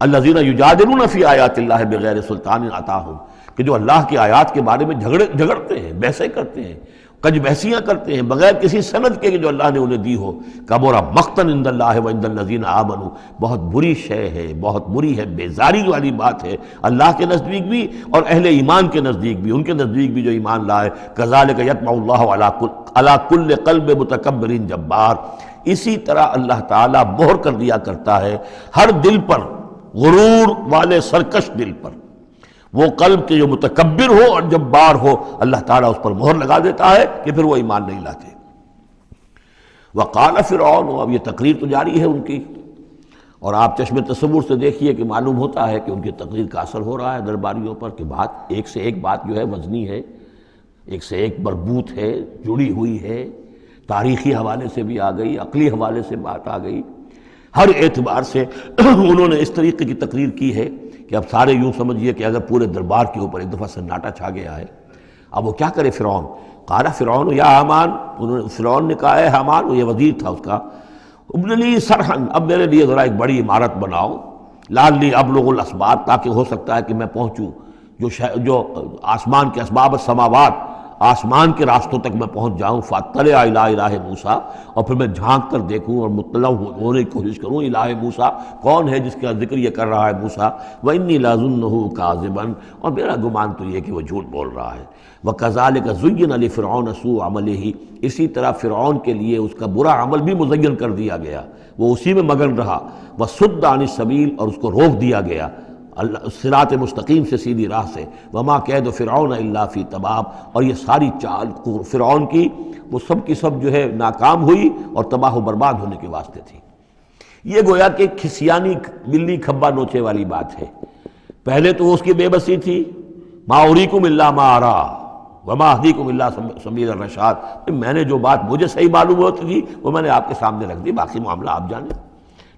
الذین یجادلون فی آیات اللہ بغیر سلطان عطاہم، کہ جو اللہ کی آیات کے بارے میں جھگڑتے ہیں، بحثیں کرتے ہیں، کج بحثیاں کرتے ہیں بغیر کسی سند کے کہ جو اللہ نے انہیں دی ہو۔ کبر مقتا عند اللہ وعند الذین آمنوا، بہت بری شے ہے، بہت بری ہے، بیزاری والی بات ہے اللہ کے نزدیک بھی اور اہل ایمان کے نزدیک بھی، ان کے نزدیک بھی جو ایمان لائے۔ کذالک یطبع اللہ علی کل قلب متکبر جبار، اسی طرح اللہ تعالیٰ مہر کر دیا کرتا ہے ہر دل پر، غرور والے سرکش دل پر، وہ قلب کے جو متکبر ہو اور جبار ہو، اللہ تعالیٰ اس پر مہر لگا دیتا ہے کہ پھر وہ ایمان نہیں لاتے۔ وقال فرعون، اب یہ تقریر تو جاری ہے ان کی، اور آپ چشم تصور سے دیکھیے کہ معلوم ہوتا ہے کہ ان کی تقریر کا اثر ہو رہا ہے درباریوں پر، کہ بات ایک سے ایک بات جو ہے وزنی ہے، ایک سے ایک مربوط ہے، جڑی ہوئی ہے، تاریخی حوالے سے بھی آ گئی، عقلی حوالے سے بات آ گئی، ہر اعتبار سے انہوں نے اس طریقے کی تقریر کی ہے کہ اب سارے یوں سمجھیے کہ اگر پورے دربار کے اوپر ایک دفعہ سناٹا چھا گیا ہے۔ اب وہ کیا کرے فرعون؟ قال فرعون یا حامان، فرعون نے کہا ہے حامان، وہ یہ وزیر تھا اس کا، ابن لی سرحن، اب میرے لیے ذرا ایک بڑی عمارت بناؤ، لعلی ابلغ الاسباب، تاکہ ہو سکتا ہے کہ میں پہنچوں جو آسمان کے اسباب السماوات، آسمان کے راستوں تک میں پہنچ جاؤں، فاطلع الی الہ موسیٰ، اور پھر میں جھانک کر دیکھوں اور مطلع ہونے کی کوشش کروں الہ موسیٰ کون ہے جس کا ذکر یہ کر رہا ہے موسیٰ، وانی لاظنہ کاذبا، اور میرا گمان تو یہ کہ وہ جھوٹ بول رہا ہے۔ وکذالک زین لفرعون سوء عملہ، اسی طرح فرعون کے لیے اس کا برا عمل بھی مزین کر دیا گیا، وہ اسی میں مگن رہا، وصد عن السبیل، اور اس کو روک دیا گیا صراط مستقیم سے، سیدھی راہ سے، وما کید فرعون الا فی تباب، اور یہ ساری چال فرعون کی وہ سب کی سب جو ہے ناکام ہوئی اور تباہ و برباد ہونے کے واسطے تھی۔ یہ گویا کہ کھسیانی بلی کھبا نوچے والی بات ہے۔ پہلے تو اس کی بے بسی تھی، ما اریکم الا ما ارا وما اہدیکم الا سبیل الرشاد، میں نے جو بات مجھے صحیح معلوم ہوتی تھی وہ میں نے آپ کے سامنے رکھ دی، باقی معاملہ آپ جانیں،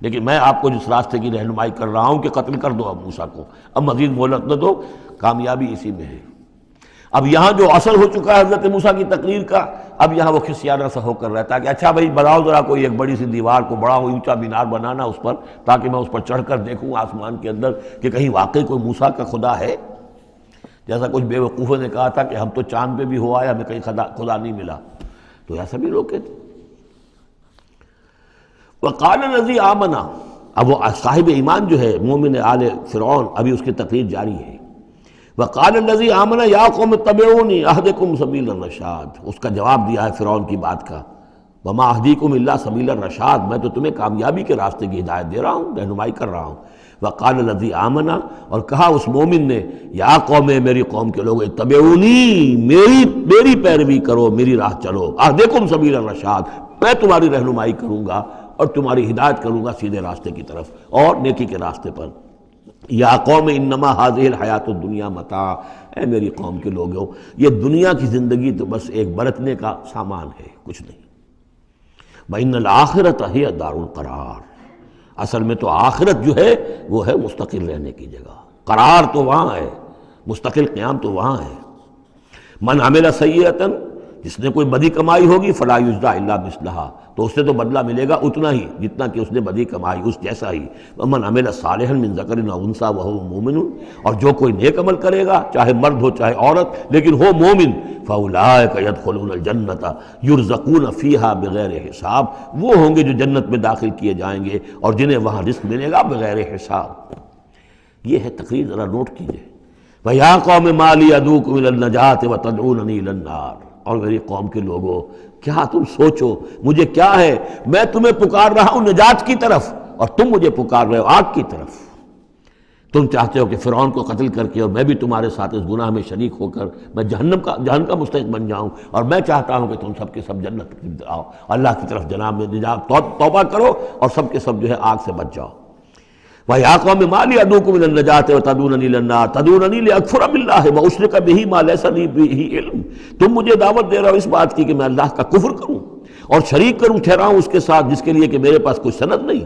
لیکن میں آپ کو جس راستے کی رہنمائی کر رہا ہوں کہ قتل کر دو اب موسیٰ کو، اب مزید مہلت نہ دو، کامیابی اسی میں ہے۔ اب یہاں جو اثر ہو چکا ہے حضرت موسیٰ کی تقریر کا، اب یہاں وہ خسیانہ سا ہو کر رہتا ہے کہ اچھا بھائی بناؤ ذرا کوئی ایک بڑی سی دیوار کو، بڑا اونچا مینار بنانا اس پر، تاکہ میں اس پر چڑھ کر دیکھوں آسمان کے اندر کہ کہیں واقعی کوئی موسیٰ کا خدا ہے۔ جیسا کچھ بے وقوفوں نے کہا تھا کہ ہم تو چاند پہ بھی ہو آئے، ہمیں کہیں خدا نہیں ملا، تو ایسا بھی روکے تھے۔ وقال الذی آمن، اب وہ صاحب ایمان جو ہے مومن آل فرعون، ابھی اس کی تقریر جاری ہے۔ وقال الذی آمن یا قوم اتبعونی اہدکم سبیل الرشاد، اس کا جواب دیا ہے فرعون کی بات کا، وما اہدیکم الا سبیل الرشاد، میں تو تمہیں کامیابی کے راستے کی ہدایت دے رہا ہوں، رہنمائی کر رہا ہوں۔ وقال الذی آمن، اور کہا اس مومن نے، یا قوم، میری قوم کے لوگ، اتبعونی، میری پیروی کرو، میری راہ چلو، اہدکم سبیل الرشاد، میں تمہاری رہنمائی کروں گا اور تمہاری ہدایت کروں گا سیدھے راستے کی طرف اور نیکی کے راستے پر۔ یا قوم انما هذه الحیات الدنیا متاع، اے میری قوم کے لوگوں، یہ دنیا کی زندگی تو بس ایک برتنے کا سامان ہے، کچھ نہیں۔ وَإِنَّ الْآخِرَةَ هِيَ دَارُ الْقَرَارِ، اصل میں تو آخرت جو ہے وہ ہے مستقل رہنے کی جگہ، قرار تو وہاں ہے، مستقل قیام تو وہاں ہے۔ من عمل سیئۃ، جس نے کوئی بدی کمائی ہوگی، فلا یجزا الا مثلھا، تو اس سے تو بدلہ ملے گا اتنا ہی جتنا کہ اس نے بدی کمائی، اس جیسا ہی۔ ومن عمل صالحا من ذکر او انثی وہو مومن، اور جو کوئی نیک عمل کرے گا، چاہے مرد ہو چاہے عورت، لیکن ہو مومن، فاولئک یدخلون الجنۃ یرزقون فیہا بغیر حساب، وہ ہوں گے جو جنت میں داخل کیے جائیں گے اور جنہیں وہاں رزق ملے گا بغیر حساب۔ یہ ہے تقریر، ذرا نوٹ کیجئے۔ وَيَا قَوْمِ مَا لِي أَدْعُوكُمْ إِلَى النَّجَاةِ وَتَدْعُونَنِي إِلَى النَّارِ، اور میری قوم کے لوگوں، کیا تم سوچو مجھے کیا ہے، میں تمہیں پکار رہا ہوں نجات کی طرف اور تم مجھے پکار رہے ہو آگ کی طرف۔ تم چاہتے ہو کہ فرعون کو قتل کر کے اور میں بھی تمہارے ساتھ اس گناہ میں شریک ہو کر میں جہنم کا مستحق بن جاؤں، اور میں چاہتا ہوں کہ تم سب کے سب جنت آؤ، اللہ کی طرف جناب میں نجات توبہ کرو اور سب کے سب جو ہے آگ سے بچ جاؤ۔ وَيَا قَوْمِ مَا لِي أَدْعُوكُمْ إِلَى النَّجَاةِ وَتَدْعُونَنِي إِلَى النَّارِ تَدْعُونَنِي لِأَكْفُرَ بِاللَّهِ وَأُشْرِكَ بِهِ مَا لَيْسَ لِي بِهِ عِلْمٌ، تم مجھے دعوت دے رہے ہو اس بات کی کہ میں اللہ کا کفر کروں اور شریک کروں ٹھہراؤں اس کے ساتھ جس کے لیے کہ میرے پاس کوئی سند نہیں۔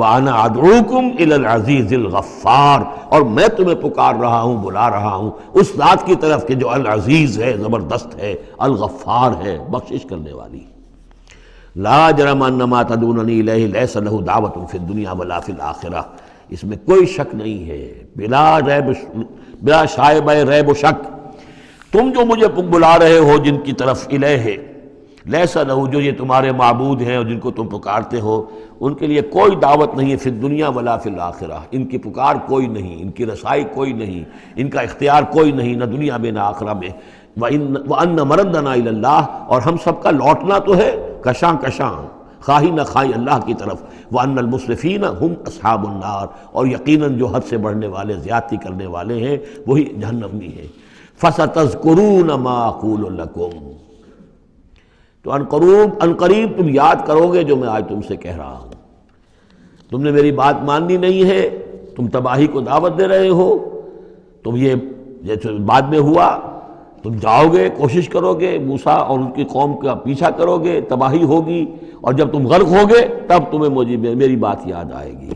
وَأَنَا أَدْعُوكُمْ إِلَى الْعَزِيزِ الْغَفَّارِ، اور میں تمہیں پکار رہا ہوں، بلا رہا ہوں اس ذات کی طرف کہ جو العزیز ہے، زبردست ہے، الغفار ہے، بخشش کرنے والی۔ لا جرم ان ما تدعوننی الیہ لیس لہ دعوۃ فی الدنیا ولا فی الآخرہ، اس میں کوئی شک نہیں ہے، بلا شائبہ ریب و شک، تم جو مجھے بلا رہے ہو جن کی طرف الیہ، لیس لہ، جو یہ تمہارے معبود ہیں اور جن کو تم پکارتے ہو، ان کے لیے کوئی دعوت نہیں ہے فی الدنیا ولا فی الآخرہ، ان کی پکار کوئی نہیں، ان کی رسائی کوئی نہیں، ان کا اختیار کوئی نہیں، نہ دنیا میں نہ آخرہ میں۔ وَأَنَّ مَرَدَّنَا إِلَى اللَّهِ، اور ہم سب کا لوٹنا تو ہے کشاں کشاں، خواہی نہ خواہی اللہ کی طرف۔ وَأَنَّ الْمُسْرِفِينَ هُمْ أَصْحَابُ النَّارِ، اور یقیناً جو حد سے بڑھنے والے، زیادتی کرنے والے ہیں وہی جہنمی ہیں۔ فَسَتَذْكُرُونَ مَا أَقُولُ لَكُمْ، تو ان قریب تم یاد کرو گے جو میں آج تم سے کہہ رہا ہوں۔ تم نے میری بات ماننی نہیں ہے، تم تباہی کو دعوت دے رہے ہو، تم یہ جیسے بعد میں ہوا، تم جاؤ گے، کوشش کرو گے، موسیٰ اور ان کی قوم کا پیچھا کرو گے، تباہی ہوگی، اور جب تم غرق ہوگے تب تمہیں میری بات یاد آئے گی۔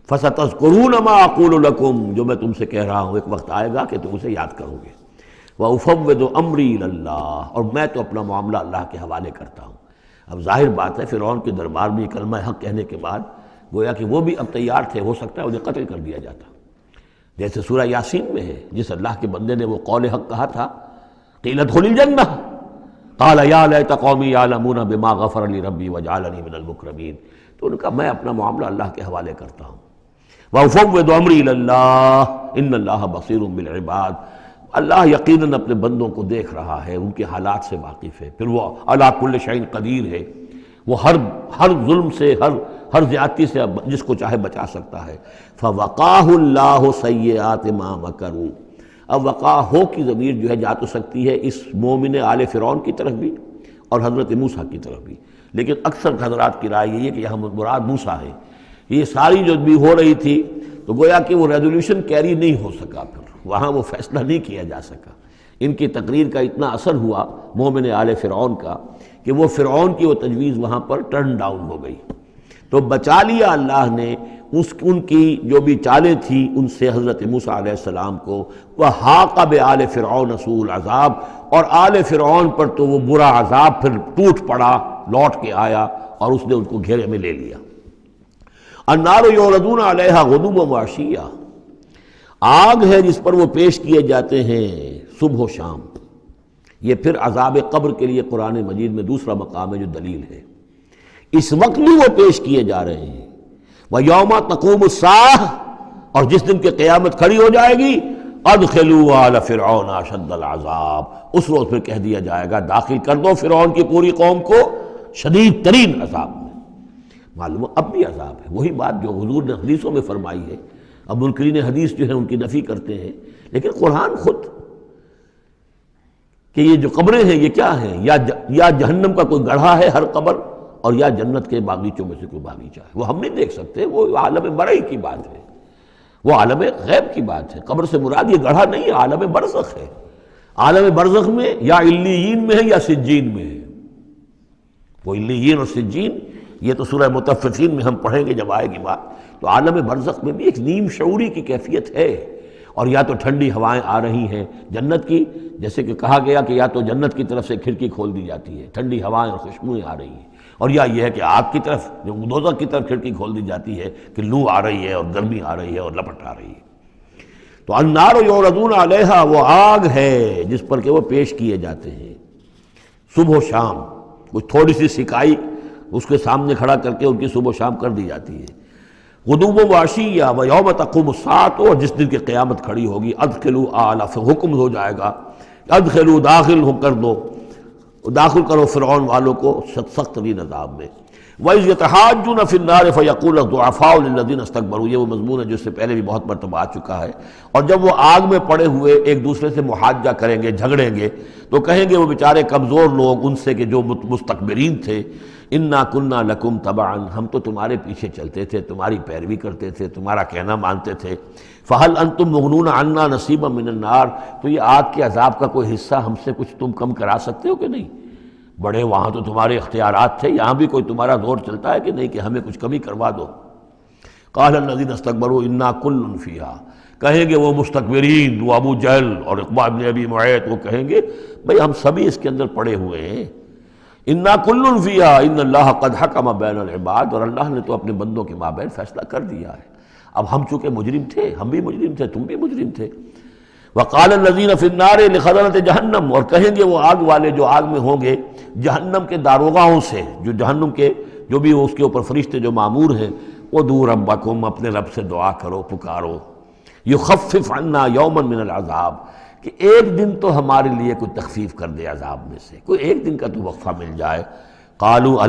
فَسَتَذْكُرُونَ مَا أَقُولُ لَكُمْ، جو میں تم سے کہہ رہا ہوں ایک وقت آئے گا کہ تم اسے یاد کرو گے۔ وَأُفَوِّضُ أَمْرِي إِلَى اللَّهِ، اور میں تو اپنا معاملہ اللہ کے حوالے کرتا ہوں۔ اب ظاہر بات ہے فرعون کے دربار میں کلمہ حق کہنے کے بعد گویا کہ وہ بھی اب تیار تھے، ہو سکتا ہے انہیں قتل کر دیا جاتا، جیسے سورہ یاسین میں ہے، جس اللہ کے بندے نے وہ قول حق کہا تھا قیل ادخل الجنہ قال یا لیت قومی یعلمون بما غفر لی ربی وجعلنی من المکرمین. تو ان کا میں اپنا معاملہ اللہ کے حوالے کرتا ہوں. وَأُفَوِّضُ أَمْرِي إِلَى اللَّهِ إِنَّ اللَّهَ بَصِيرٌ بِالْعِبَادِ. اللہ یقیناً اپنے بندوں کو دیکھ رہا ہے، ان کے حالات سے واقف ہے، پھر وہ علی کل شیء قدیر ہے، وہ ہر ظلم سے، ہر زیادتی سے جس کو چاہے بچا سکتا ہے. فَوَقَاهُ اللَّهُ سَيِّئَاتِ مَا مَكَرُوا. اب وقاہ کی ضمیر جو ہے جا تو سکتی ہے اس مومن آل فرعون کی طرف بھی اور حضرت موسیٰ کی طرف بھی، لیکن اکثر حضرات کی رائے یہ ہے کہ یہاں مراد موسیٰ ہے. یہ ساری جو بھی ہو رہی تھی تو گویا کہ وہ ریزولوشن کیری نہیں ہو سکا، پھر وہاں وہ فیصلہ نہیں کیا جا سکا. ان کی تقریر کا اتنا اثر ہوا مومن آل فرعون کا کہ وہ فرعون کی وہ تجویز وہاں پر ٹرن ڈاؤن ہو گئی. تو بچا لیا اللہ نے ان کی جو بھی چالیں تھیں ان سے حضرت موسیٰ علیہ السلام کو. وَحَاقَ بِآلِ فِرْعَوْنَ سُوءُ الْعَذَابِ. اور آل فرعون پر تو وہ برا عذاب پھر ٹوٹ پڑا، لوٹ کے آیا اور اس نے ان کو گھیرے میں لے لیا. النار یعرضون علیہا غدوا وعشیا. آگ ہے جس پر وہ پیش کیے جاتے ہیں صبح و شام. یہ پھر عذاب قبر کے لیے قرآن مجید میں دوسرا مقام ہے جو دلیل ہے. اس وقت بھی وہ پیش کیے جا رہے ہیں. وَيَوْمَ تَقُومُ السَّاعَةُ. اور جس دن کی قیامت کھڑی ہو جائے گی ادخلوا آل فرعون اشد العذاب. اس روز پھر کہہ دیا جائے گا داخل کر دو فرعون کی پوری قوم کو شدید ترین عذاب میں. معلوم اب بھی عذاب ہے، وہی بات جو حضور نے حدیثوں میں فرمائی ہے. اب منکرین حدیث جو ہے ان کی نفی کرتے ہیں، لیکن قرآن خود کہ یہ جو قبریں ہیں یہ کیا ہیں، یا جہنم کا کوئی گڑھا ہے ہر قبر، اور یا جنت کے باغیچوں میں سے کوئی باغیچہ ہے. وہ ہم نہیں دیکھ سکتے، وہ عالم برئی کی بات ہے، وہ عالم غیب کی بات ہے. قبر سے مراد یہ گڑھا نہیں ہے، عالم برزخ ہے. عالم برزخ میں یا علیین میں ہے یا سجین میں ہے. وہ علیین اور سجین یہ تو سورہ مطففین میں ہم پڑھیں گے جب آئے گی بات. تو عالم برزخ میں بھی ایک نیم شعوری کی کیفیت ہے. اور یا تو ٹھنڈی ہوائیں آ رہی ہیں جنت کی، جیسے کہ کہا گیا کہ یا تو جنت کی طرف سے کھڑکی کھول دی جاتی ہے، ٹھنڈی ہوائیں اور خوشبوئیں آ رہی ہیں، اور یا یہ ہے کہ آگ کی طرف جو دوزخ کی طرف کھڑکی کھول دی جاتی ہے کہ لو آ رہی ہے اور گرمی آ رہی ہے اور لپٹ آ رہی ہے. تو النار یعرضون علیہا وہ آگ ہے جس پر کہ وہ پیش کیے جاتے ہیں صبح و شام. کچھ تھوڑی سی سکائی اس کے سامنے کھڑا کر کے ان کی صبح و شام کر دی جاتی ہے. غدوا وعشیا ویوم تقوم الساعۃ. اور جس دن کی قیامت کھڑی ہوگی ادخلوا آل، حکم ہو جائے گا ادخلوا داخل ہو کر دو، داخل کرو فرعون والوں کو سخت ترین عذاب میں. وَإِذْ يَتَحَاجُّونَ فِي النَّارِ فَيَقُولُ الضُّعَفَاءُ لِلَّذِينَ اسْتَكْبَرُوا. یہ وہ مضمون ہے جس سے پہلے بھی بہت مرتبہ آ چکا ہے. اور جب وہ آگ میں پڑے ہوئے ایک دوسرے سے محاجہ کریں گے، جھگڑیں گے، تو کہیں گے وہ بیچارے کمزور لوگ ان سے کہ جو مستکبرین تھے، اِنَّا كُنَّا لَكُمْ تَبَعًا. ہم تو تمہارے پیچھے چلتے تھے، تمہاری پیروی کرتے تھے، تمہارا کہنا مانتے تھے. فَهَلْ أَنْتُمْ مُغْنُونَ عَنَّا نَصِيبًا مِّنَ النَّارِ. تو یہ آگ کے عذاب کا کوئی حصہ ہم سے کچھ تم کم کرا سکتے ہو کہ نہیں؟ بڑے وہاں تو تمہارے اختیارات تھے، یہاں بھی کوئی تمہارا زور چلتا ہے کہ نہیں کہ ہمیں کچھ کمی کروا دو. قال الذین استکبروا انا کل فیہا. کہیں گے وہ مستکبرین، وہ ابو جہل اور عقبہ ابن ابی معیط، وہ کہیں گے بھئی ہم سبھی اس کے اندر پڑے ہوئے ہیں. انا کل فیہا ان اللہ قد حکم بین العباد. اور اللہ نے تو اپنے بندوں کے مابین فیصلہ کر دیا ہے. اب ہم چونکہ مجرم تھے، ہم بھی مجرم تھے، تم بھی مجرم تھے. وقال الذین فی النار لخزنۃ جہنم. اور کہیں گے وہ آگ والے جو آگ میں ہوں گے جہنم کے داروغاؤں سے، جو جہنم کے جو بھی اس کے اوپر فرشتے جو معمور ہیں، ادعوا ربکم، اپنے رب سے دعا کرو، پکارو، یخفف عنا یوما من العذاب، کہ ایک دن تو ہمارے لیے کوئی تخفیف کر دے عذاب میں سے، کوئی ایک دن کا تو وقفہ مل جائے. قالوا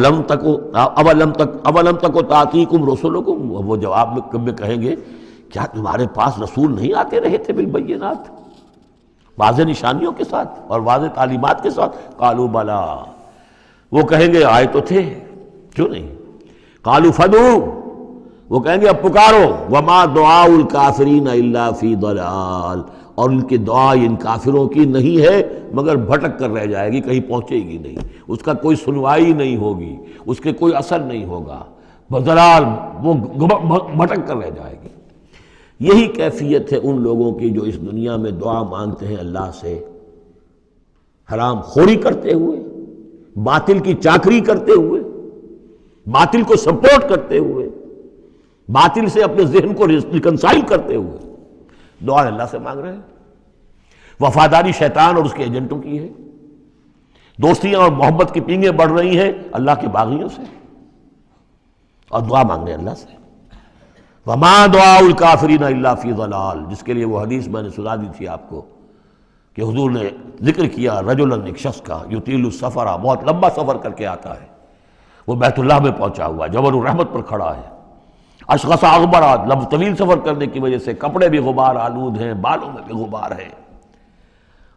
اولم تک تاتیکم رسلکم. وہ جواب میں کہیں گے کیا تمہارے پاس رسول نہیں آتے رہے تھے بالبینات، واضح نشانیوں کے ساتھ اور واضح تعلیمات کے ساتھ؟ قالوا بلا. وہ کہیں گے آئے تو تھے، کیوں نہیں؟ قالوا فدعوا. وہ کہیں گے اب پکارو. وما دعاء الکافرین الا فی ضلال. اور ان کی دعا ان کافروں کی نہیں ہے مگر بھٹک کر رہ جائے گی، کہیں پہنچے گی نہیں، اس کا کوئی سنوائی نہیں ہوگی، اس کے کوئی اثر نہیں ہوگا. بضلال، وہ بھٹک کر رہ جائے گی. یہی کیفیت ہے ان لوگوں کی جو اس دنیا میں دعا مانگتے ہیں اللہ سے، حرام خوری کرتے ہوئے، باطل کی چاکری کرتے ہوئے، باطل کو سپورٹ کرتے ہوئے، باطل سے اپنے ذہن کو ریکنسائل کرتے ہوئے دعا اللہ سے مانگ رہے ہیں. وفاداری شیطان اور اس کے ایجنٹوں کی ہے، دوستیاں اور محبت کی پینگیں بڑھ رہی ہیں اللہ کے باغیوں سے، اور دعا مانگ رہے ہیں اللہ سے۔ وما دعاء الکافرین الا فی ضلال، جس کے لیے وہ حدیث میں نے سنا دی تھی آپ کو کہ حضور نے ذکر کیا رجلاً، ایک شخص کا، یطیل السفر، بہت لمبا سفر کر کے آتا ہے، وہ بیت اللہ میں پہنچا ہوا ہے، جبل الرحمت پر کھڑا ہے، اشخص اغبرا، طویل سفر کرنے کی وجہ سے کپڑے بھی غبار آلود ہیں، بالوں میں بھی غبار ہے،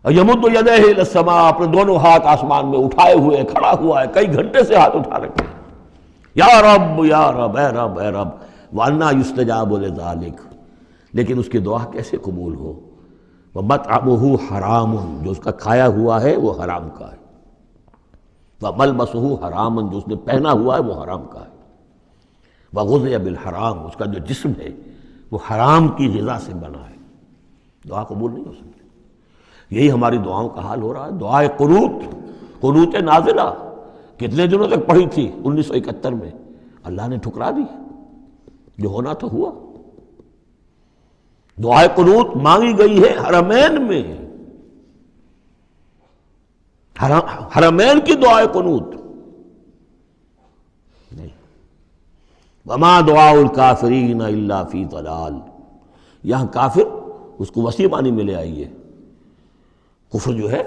یمد یدیہ الی السماء، اپنے دونوں ہاتھ آسمان میں اٹھائے ہوئے کھڑا ہوا ہے، کئی گھنٹے سے ہاتھ اٹھا رکھے ہیں، یا رب یا رب، اے رب اے رب، وَأَنَّا يُسْتَجَابُ لِذَلِكَ، لیکن اس کی دعا کیسے قبول ہو؟ وَمَطْعَمُهُ حَرَامٌ، جو اس کا کھایا ہوا ہے وہ حرام کا ہے، وَمَلْبَسُهُ حَرَامٌ، جو اس نے پہنا ہوا ہے وہ حرام کا ہے، وَغُذِيَ بِالْحَرَام، اس کا جو جسم ہے وہ حرام کی غذا سے بنا ہے، دعا قبول نہیں ہو سکتی۔ یہی ہماری دعاؤں کا حال ہو رہا ہے۔ دعائے قنوت، قنوت نازلہ کتنے دنوں تک پڑھی تھی 1971 میں، اللہ نے ٹھکرا دی، جو ہونا تو ہوا۔ دعائے قنوت مانگی گئی ہے حرمین میں، حرمین کی دعائے قنوت نہیں۔ وما دعاء الکافرین الا فی ضلال، یہاں کافر اس کو وسیع معنی میں لے آئیے، کفر جو ہے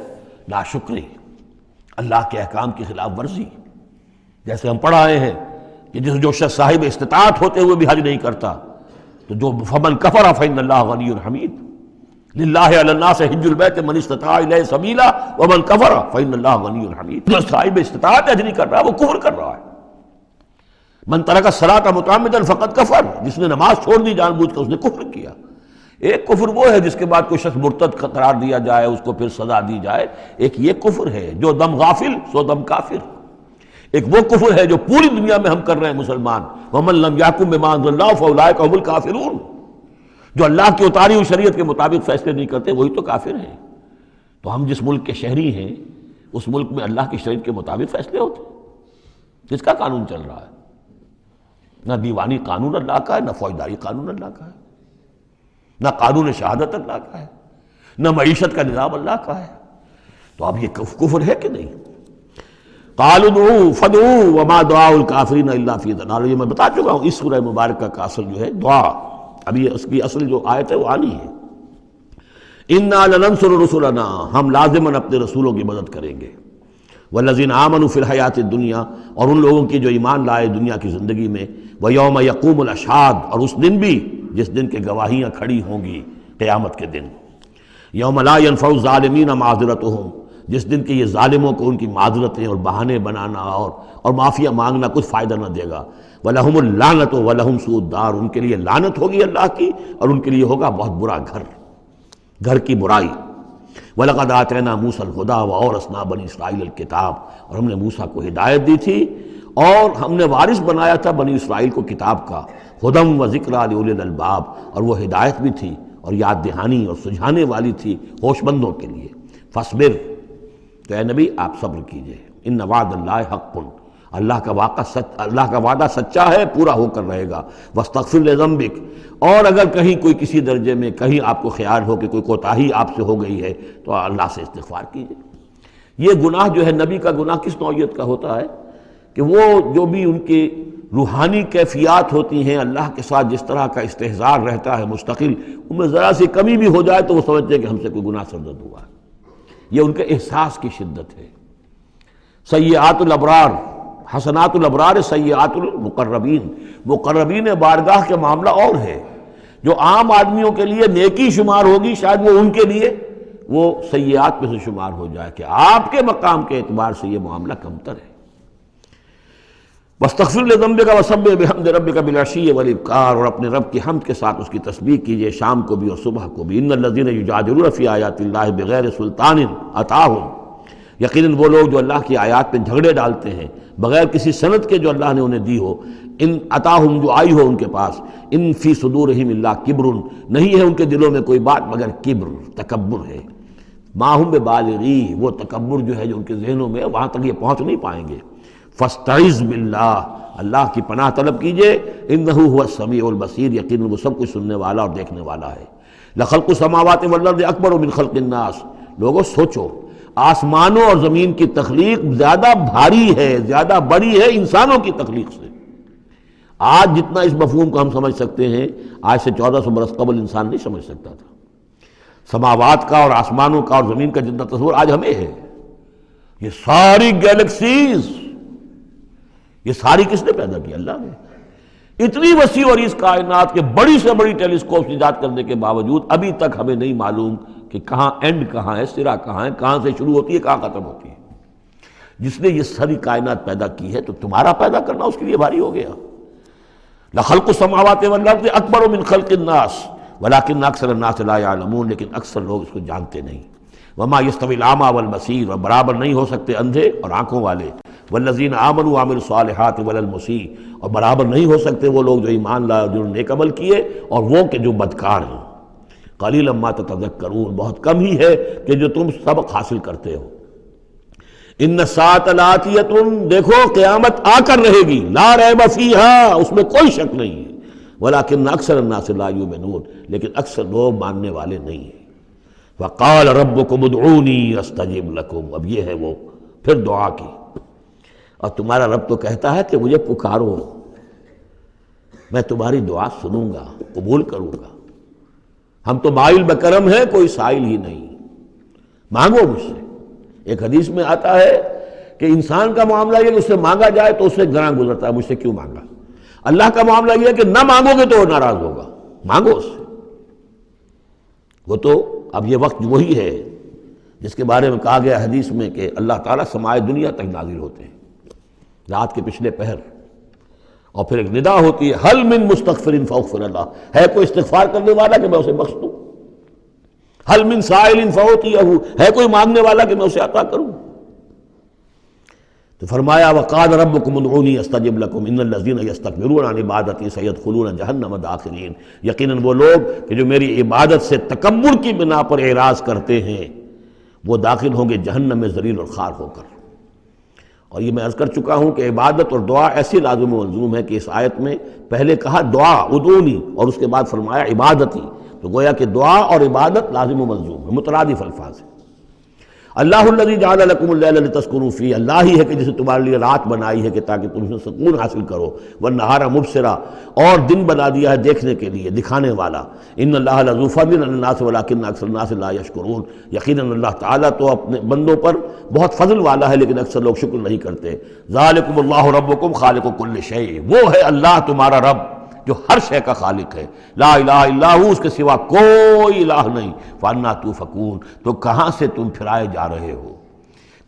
ناشکری، اللہ کے احکام کی خلاف ورزی، جیسے ہم پڑھ آئے ہیں کہ جو شخص صاحب استطاعت ہوتے ہوئے بھی حج نہیں کرتا، تو جو فمن کفر فإن اللہ غنی حمید، للہ علی الناس حج البیت من استطاع الیہ سبیلا ومن کفر فإن اللہ غنی حمید، جو صاحب استطاعت حج نہیں کر رہا وہ کفر کر رہا ہے۔ من ترک الصلاۃ متعمدا فقد کفر، جس نے نماز چھوڑ دی جان بوجھ کر اس نے کفر کیا۔ ایک کفر وہ ہے جس کے بعد کوئی شخص مرتد قرار دیا جائے، اس کو پھر سزا دی جائے، ایک یہ کفر ہے جو دم غافل سو دم کافر، ایک وہ کفر ہے جو پوری دنیا میں ہم کر رہے ہیں مسلمان، وَمَن لَمْ يَحْكُم بِمَا أَنزَلَ اللَّهُ فَأُولَٰئِكَ هُمُ الْكَافِرُونَ، جو اللہ کی اتاری ہوئی شریعت کے مطابق فیصلے نہیں کرتے وہی تو کافر ہیں۔ تو ہم جس ملک کے شہری ہیں اس ملک میں اللہ کی شریعت کے مطابق فیصلے ہوتے ہیں، کس کا قانون چل رہا ہے؟ نہ دیوانی قانون اللہ کا ہے، نہ فوجداری قانون اللہ کا ہے، نہ قانون شہادت اللہ کا ہے، نہ معیشت کا نظام اللہ کا ہے۔ تو اب یہ کفر ہے کہ نہیں؟ قالوا ادعوا فادعوا وما دعاء الکافرین الا فی ضلال، یہ میں بتا چکا ہوں، اس سورہ مبارکہ کا اصل جو ہے دعا، ابھی اس کی اصل جو آیت ہے وہ آنی ہے۔ انا لننصر رسلنا، ہم لازماً اپنے رسولوں کی مدد کریں گے، والذین آمنوا فی الحیات الدنیا، اور ان لوگوں کی جو ایمان لائے دنیا کی زندگی میں، ویوم یقوم الاشہاد، اور اس دن بھی جس دن کے گواہیاں کھڑی ہوں گی، قیامت کے دن، یوم لا ینفع الظالمین معذرتہم، جس دن کے یہ ظالموں کو ان کی معذرتیں اور بہانے بنانا اور معافیہ مانگنا کچھ فائدہ نہ دے گا، وَلَهُمُ اللَّعْنَةُ وَلَهُمْ سُوءُ الدَّارِ، ان کے لیے لعنت ہوگی اللہ کی اور ان کے لیے ہوگا بہت برا گھر کی برائی۔ وَلَقَدْ آتَيْنَا مُوسَى الْهُدَىٰ وَأَوْرَثْنَا بَنِي إِسْرَائِيلَ الْكِتَابَ، اور ہم نے موسیٰ کو ہدایت دی تھی اور ہم نے وارث بنایا تھا بنی اسرائیل کو کتاب کا، ہدی وذکریٰ لأولی الالباب، اور وہ ہدایت بھی تھی اور یاد دہانی اور سجھانے والی تھی ہوش مندوں کے لیے۔ فاصبر، تو اے نبی آپ صبر کیجئے، ان وعد اللہ حق، اللہ کا وعدہ سچا ہے، پورا ہو کر رہے گا۔ واستغفر لذنبک، اور اگر کہیں کوئی کسی درجے میں کہیں آپ کو خیال ہو کہ کوئی کوتاہی آپ سے ہو گئی ہے تو اللہ سے استغفار کیجئے۔ یہ گناہ جو ہے نبی کا گناہ کس نوعیت کا ہوتا ہے کہ وہ جو بھی ان کی روحانی کیفیات ہوتی ہیں، اللہ کے ساتھ جس طرح کا استحضار رہتا ہے مستقل، ان میں ذرا سی کمی بھی ہو جائے تو وہ سمجھتے ہیں کہ ہم سے کوئی گناہ سرزد ہوا ہے، یہ ان کے احساس کی شدت ہے۔ سیئات الابرار حسنات الابرار، سیئات المقربین، مقربین بارگاہ کے معاملہ اور ہے، جو عام آدمیوں کے لیے نیکی شمار ہوگی شاید وہ ان کے لیے وہ سیئات میں سے شمار ہو جائے کہ آپ کے مقام کے اعتبار سے یہ معاملہ کمتر ہے۔ واستغفر لذنبک وسبح بحمد ربک بالعشی والابکار، اور اپنے رب کی حمد کے ساتھ اس کی تسبیح کیجئے شام کو بھی اور صبح کو بھی۔ ان الذین یجادلون فی آیات اللہ بغیر سلطان اتاہم، یقیناً وہ لوگ جو اللہ کی آیات پہ جھگڑے ڈالتے ہیں بغیر کسی سند کے جو اللہ نے انہیں دی ہو، ان اتاہم جو آئی ہو ان کے پاس، ان فی صدورہم الا کبر، نہیں ہے ان کے دلوں میں کوئی بات مگر کبر، تکبر ہے۔ ما ہم ببالغی، وہ تکبر جو ہے جو ان کے ذہنوں میں وہاں تک یہ پہنچ نہیں پائیں گے۔ فاستعذ باللہ، اللہ کی پناہ طلب کیجئے، انہ هو السمیع البصیر، یقیناً وہ سب کچھ سننے والا اور دیکھنے والا ہے۔ لخلق السماوات والارض اکبر من خلق الناس، لوگوں سوچو آسمانوں اور زمین کی تخلیق زیادہ بھاری ہے، زیادہ بڑی ہے انسانوں کی تخلیق سے۔ آج جتنا اس مفہوم کو ہم سمجھ سکتے ہیں، آج سے 1400 برس قبل انسان نہیں سمجھ سکتا تھا۔ سماوات کا اور آسمانوں کا اور زمین کا جتنا تصور آج ہمیں ہے، یہ ساری گیلیکسیز، یہ ساری کس نے پیدا کی؟ اللہ نے۔ اتنی وسیع اور اس کائنات کے بڑی سے بڑی ٹیلیسکوپ ایجاد کرنے کے باوجود ابھی تک ہمیں نہیں معلوم کہ کہاں اینڈ کہاں ہے، سرا کہاں ہے، کہاں سے شروع ہوتی ہے، کہاں ختم ہوتی ہے۔ جس نے یہ ساری کائنات پیدا کی ہے تو تمہارا پیدا کرنا اس کے لیے بھاری ہو گیا۔ لخلق السماوات والارض اکبر من خلق الناس ولکن اکثر الناس لا یعلمون، لیکن اکثر لوگ اس کو جانتے نہیں۔ وما یستوی الاعمی والبصیر، اور برابر نہیں ہو سکتے اندھے اور آنکھوں والے، والذین آمنوا وعملوا الصالحات ولا المسیء، اور برابر نہیں ہو سکتے وہ لوگ جو ایمان لائے اور جنہوں نے نیک عمل کیے اور وہ کہ جو بدکار ہیں۔ قلیلا ما تتذکرون، بہت کم ہی ہے کہ جو تم سبق حاصل کرتے ہو۔ ان الساعۃ لآتیۃ، دیکھو قیامت آ کر رہے گی، لا ریب فیہا، اس میں کوئی شک نہیں ہے، ولکن اکثر الناس لا یؤمنون، لیکن اکثر لوگ ماننے والے نہیں ہیں۔ وقال ربکم ادعونی استجب لکم، اب یہ ہے وہ پھر دعا کی، اور تمہارا رب تو کہتا ہے کہ مجھے پکارو، میں تمہاری دعا سنوں گا، قبول کروں گا۔ ہم تو مائل بکرم ہیں، کوئی سائل ہی نہیں، مانگو مجھ سے۔ ایک حدیث میں آتا ہے کہ انسان کا معاملہ یہ کہ اس سے مانگا جائے تو اس سے گراں گزرتا ہے، مجھ سے کیوں مانگا۔ اللہ کا معاملہ یہ ہے کہ نہ مانگو گے تو وہ ناراض ہوگا، مانگو اس سے۔ وہ تو اب یہ وقت وہی ہے جس کے بارے میں کہا گیا حدیث میں کہ اللہ تعالیٰ سمائے دنیا تک نازل ہوتے ہیں رات کے پچھلے پہر، اور پھر ایک ندا ہوتی ہے حل من مستغفر فاغفر اللہ، ہے کوئی استغفار کرنے والا کہ میں اسے بخش دوں، حل من سائل فاعطیہ، ہے کوئی مانگنے والا کہ میں اسے عطا کروں۔ تو فرمایا وقال ربکم ادعونی استجب لکم ان الذین یستکبرون عن عبادتی سیدخلون جہنم داخرین، یقیناً وہ لوگ کہ جو میری عبادت سے تکبر کی بنا پر اعراض کرتے ہیں وہ داخل ہوں گے جہنم میں ذلیل اور خوار ہو کر۔ اور یہ میں عرض کر چکا ہوں کہ عبادت اور دعا ایسی لازم و ملزوم ہے کہ اس آیت میں پہلے کہا دعا ادعونی اور اس کے بعد فرمایا عبادتی، تو گویا کہ دعا اور عبادت لازم و ملزوم ہے، مترادف الفاظ ہیں۔ اللہ الذی جعل لکم اللیل لتسکنوا فیہ، اللہ ہی ہے کہ جسے تمہارے لیے رات بنائی ہے کہ تاکہ تم اس میں سکون حاصل کرو، والنہار مبصرا، اور دن بنا دیا ہے دیکھنے کے لیے، دکھانے والا۔ ان اللہ لذو فضل علی الناس ولکن اکثر الناس لا یشکرون، یقیناً اللہ تعالیٰ تو اپنے بندوں پر بہت فضل والا ہے لیکن اکثر لوگ شکر نہیں کرتے۔ ذالکم اللہ ربکم خالق کل شیء، وہ ہے اللہ تمہارا رب جو ہر شے کا خالق ہے، لا الہ الا ہو، اس کے سوا کوئی الہ نہیں، فانا توفکون، تو کہاں سے تم پھرائے جا رہے ہو۔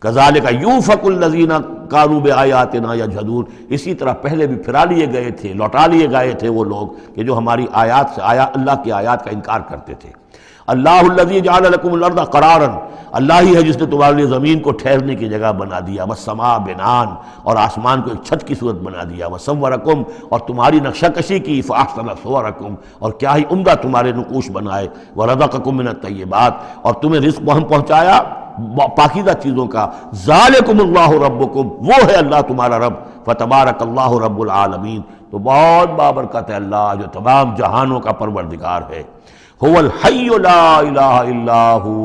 کذالک یوفک الذین کانوا بآیاتنا یجحدون، اسی طرح پہلے بھی پھرا لیے گئے تھے، لوٹا لیے گئے تھے وہ لوگ کہ جو ہماری آیات سے اللہ کی آیات کا انکار کرتے تھے۔ اللہ الذی جعل لکم الارض قرارا، اللہ ہی ہے جس نے تمہارے لیے زمین کو ٹھہرنے کی جگہ بنا دیا، والسماء بنان، اور آسمان کو ایک چھت کی صورت بنا دیا، وصورکم، اور تمہاری نقشہ کشی کی، فاحسن صورکم، اور کیا ہی عمدہ تمہارے نقوش بنائے، ورزقکم من الطیبات، اور تمہیں رزق ہم پہنچایا پاکیزہ چیزوں کا۔ ذالکم اللہ ربکم، وہ ہے اللہ تمہارا رب، فتبارک اللہ رب العالمین، تو بہت بابرکت ہے اللہ جو تمام جہانوں کا پروردگار ہے۔ هو الحی لا الہ الا ہو،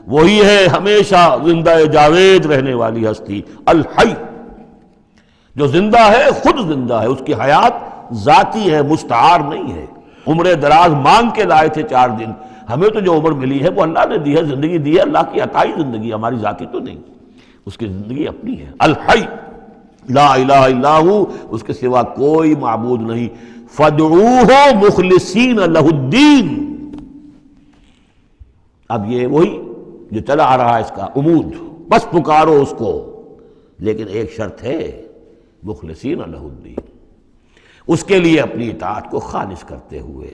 وہی ہے ہمیشہ زندہ جاوید رہنے والی ہستی، الحی، جو زندہ ہے، خود زندہ ہے، اس کی حیات ذاتی ہے، مستعار نہیں ہے۔ عمر دراز مانگ کے لائے تھے 4 دن، ہمیں تو جو عمر ملی ہے وہ اللہ نے دی ہے، زندگی دی ہے، اللہ کی عطائی زندگی، ہماری ذاتی تو نہیں، اس کی زندگی اپنی ہے۔ الحی لا الہ الا ہو، اس کے سوا کوئی معبود نہیں، فادعوہ مخلصین لہ الدین۔ اب یہ وہی جو چلا آ رہا ہے اس کا عمود، بس پکارو اس کو، لیکن ایک شرط ہے، مخلصین لہ الدین، اس کے لیے اپنی اطاعت کو خالص کرتے ہوئے۔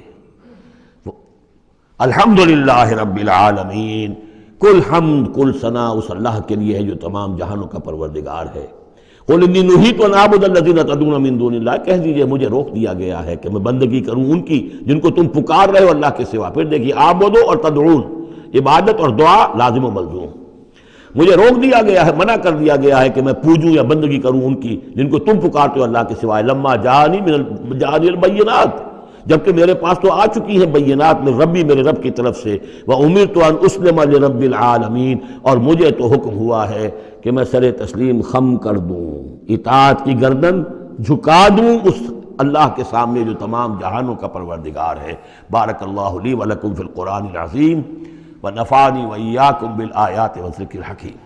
الحمدللہ رب العالمین، کل حمد کل ثنا اس اللہ کے لیے ہے جو تمام جہانوں کا پروردگار ہے۔ قل انی نہیت ان اعبد الذین تدعون من دون اللہ، کہہ دیجئے مجھے روک دیا گیا ہے کہ میں بندگی کروں ان کی جن کو تم پکار رہے ہو اللہ کے سوا۔ پھر دیکھیے اعبدو اور تدعون، عبادت اور دعا لازم و ملزوم۔ مجھے روک دیا گیا ہے، منع کر دیا گیا ہے کہ میں پوجوں یا بندگی کروں ان کی جن کو تم پکارتے ہو اللہ کے سوائے۔ لما جانی البینات، جبکہ میرے پاس تو آ چکی ہیں بینات من ربی، میرے رب کی طرف سے، وَأُمِرْتُ أَنْ أُسْلِمَ لِرَبِّ الْعَالَمِينَ، اور مجھے تو حکم ہوا ہے کہ میں سر تسلیم خم کر دوں، اطاعت کی گردن جھکا دوں اس اللہ کے سامنے جو تمام جہانوں کا پروردگار ہے۔ بارک اللہ لی ولکم فی القرآن العظیم ونفعنی وإیاکم بالآیات والذکر الحکیم۔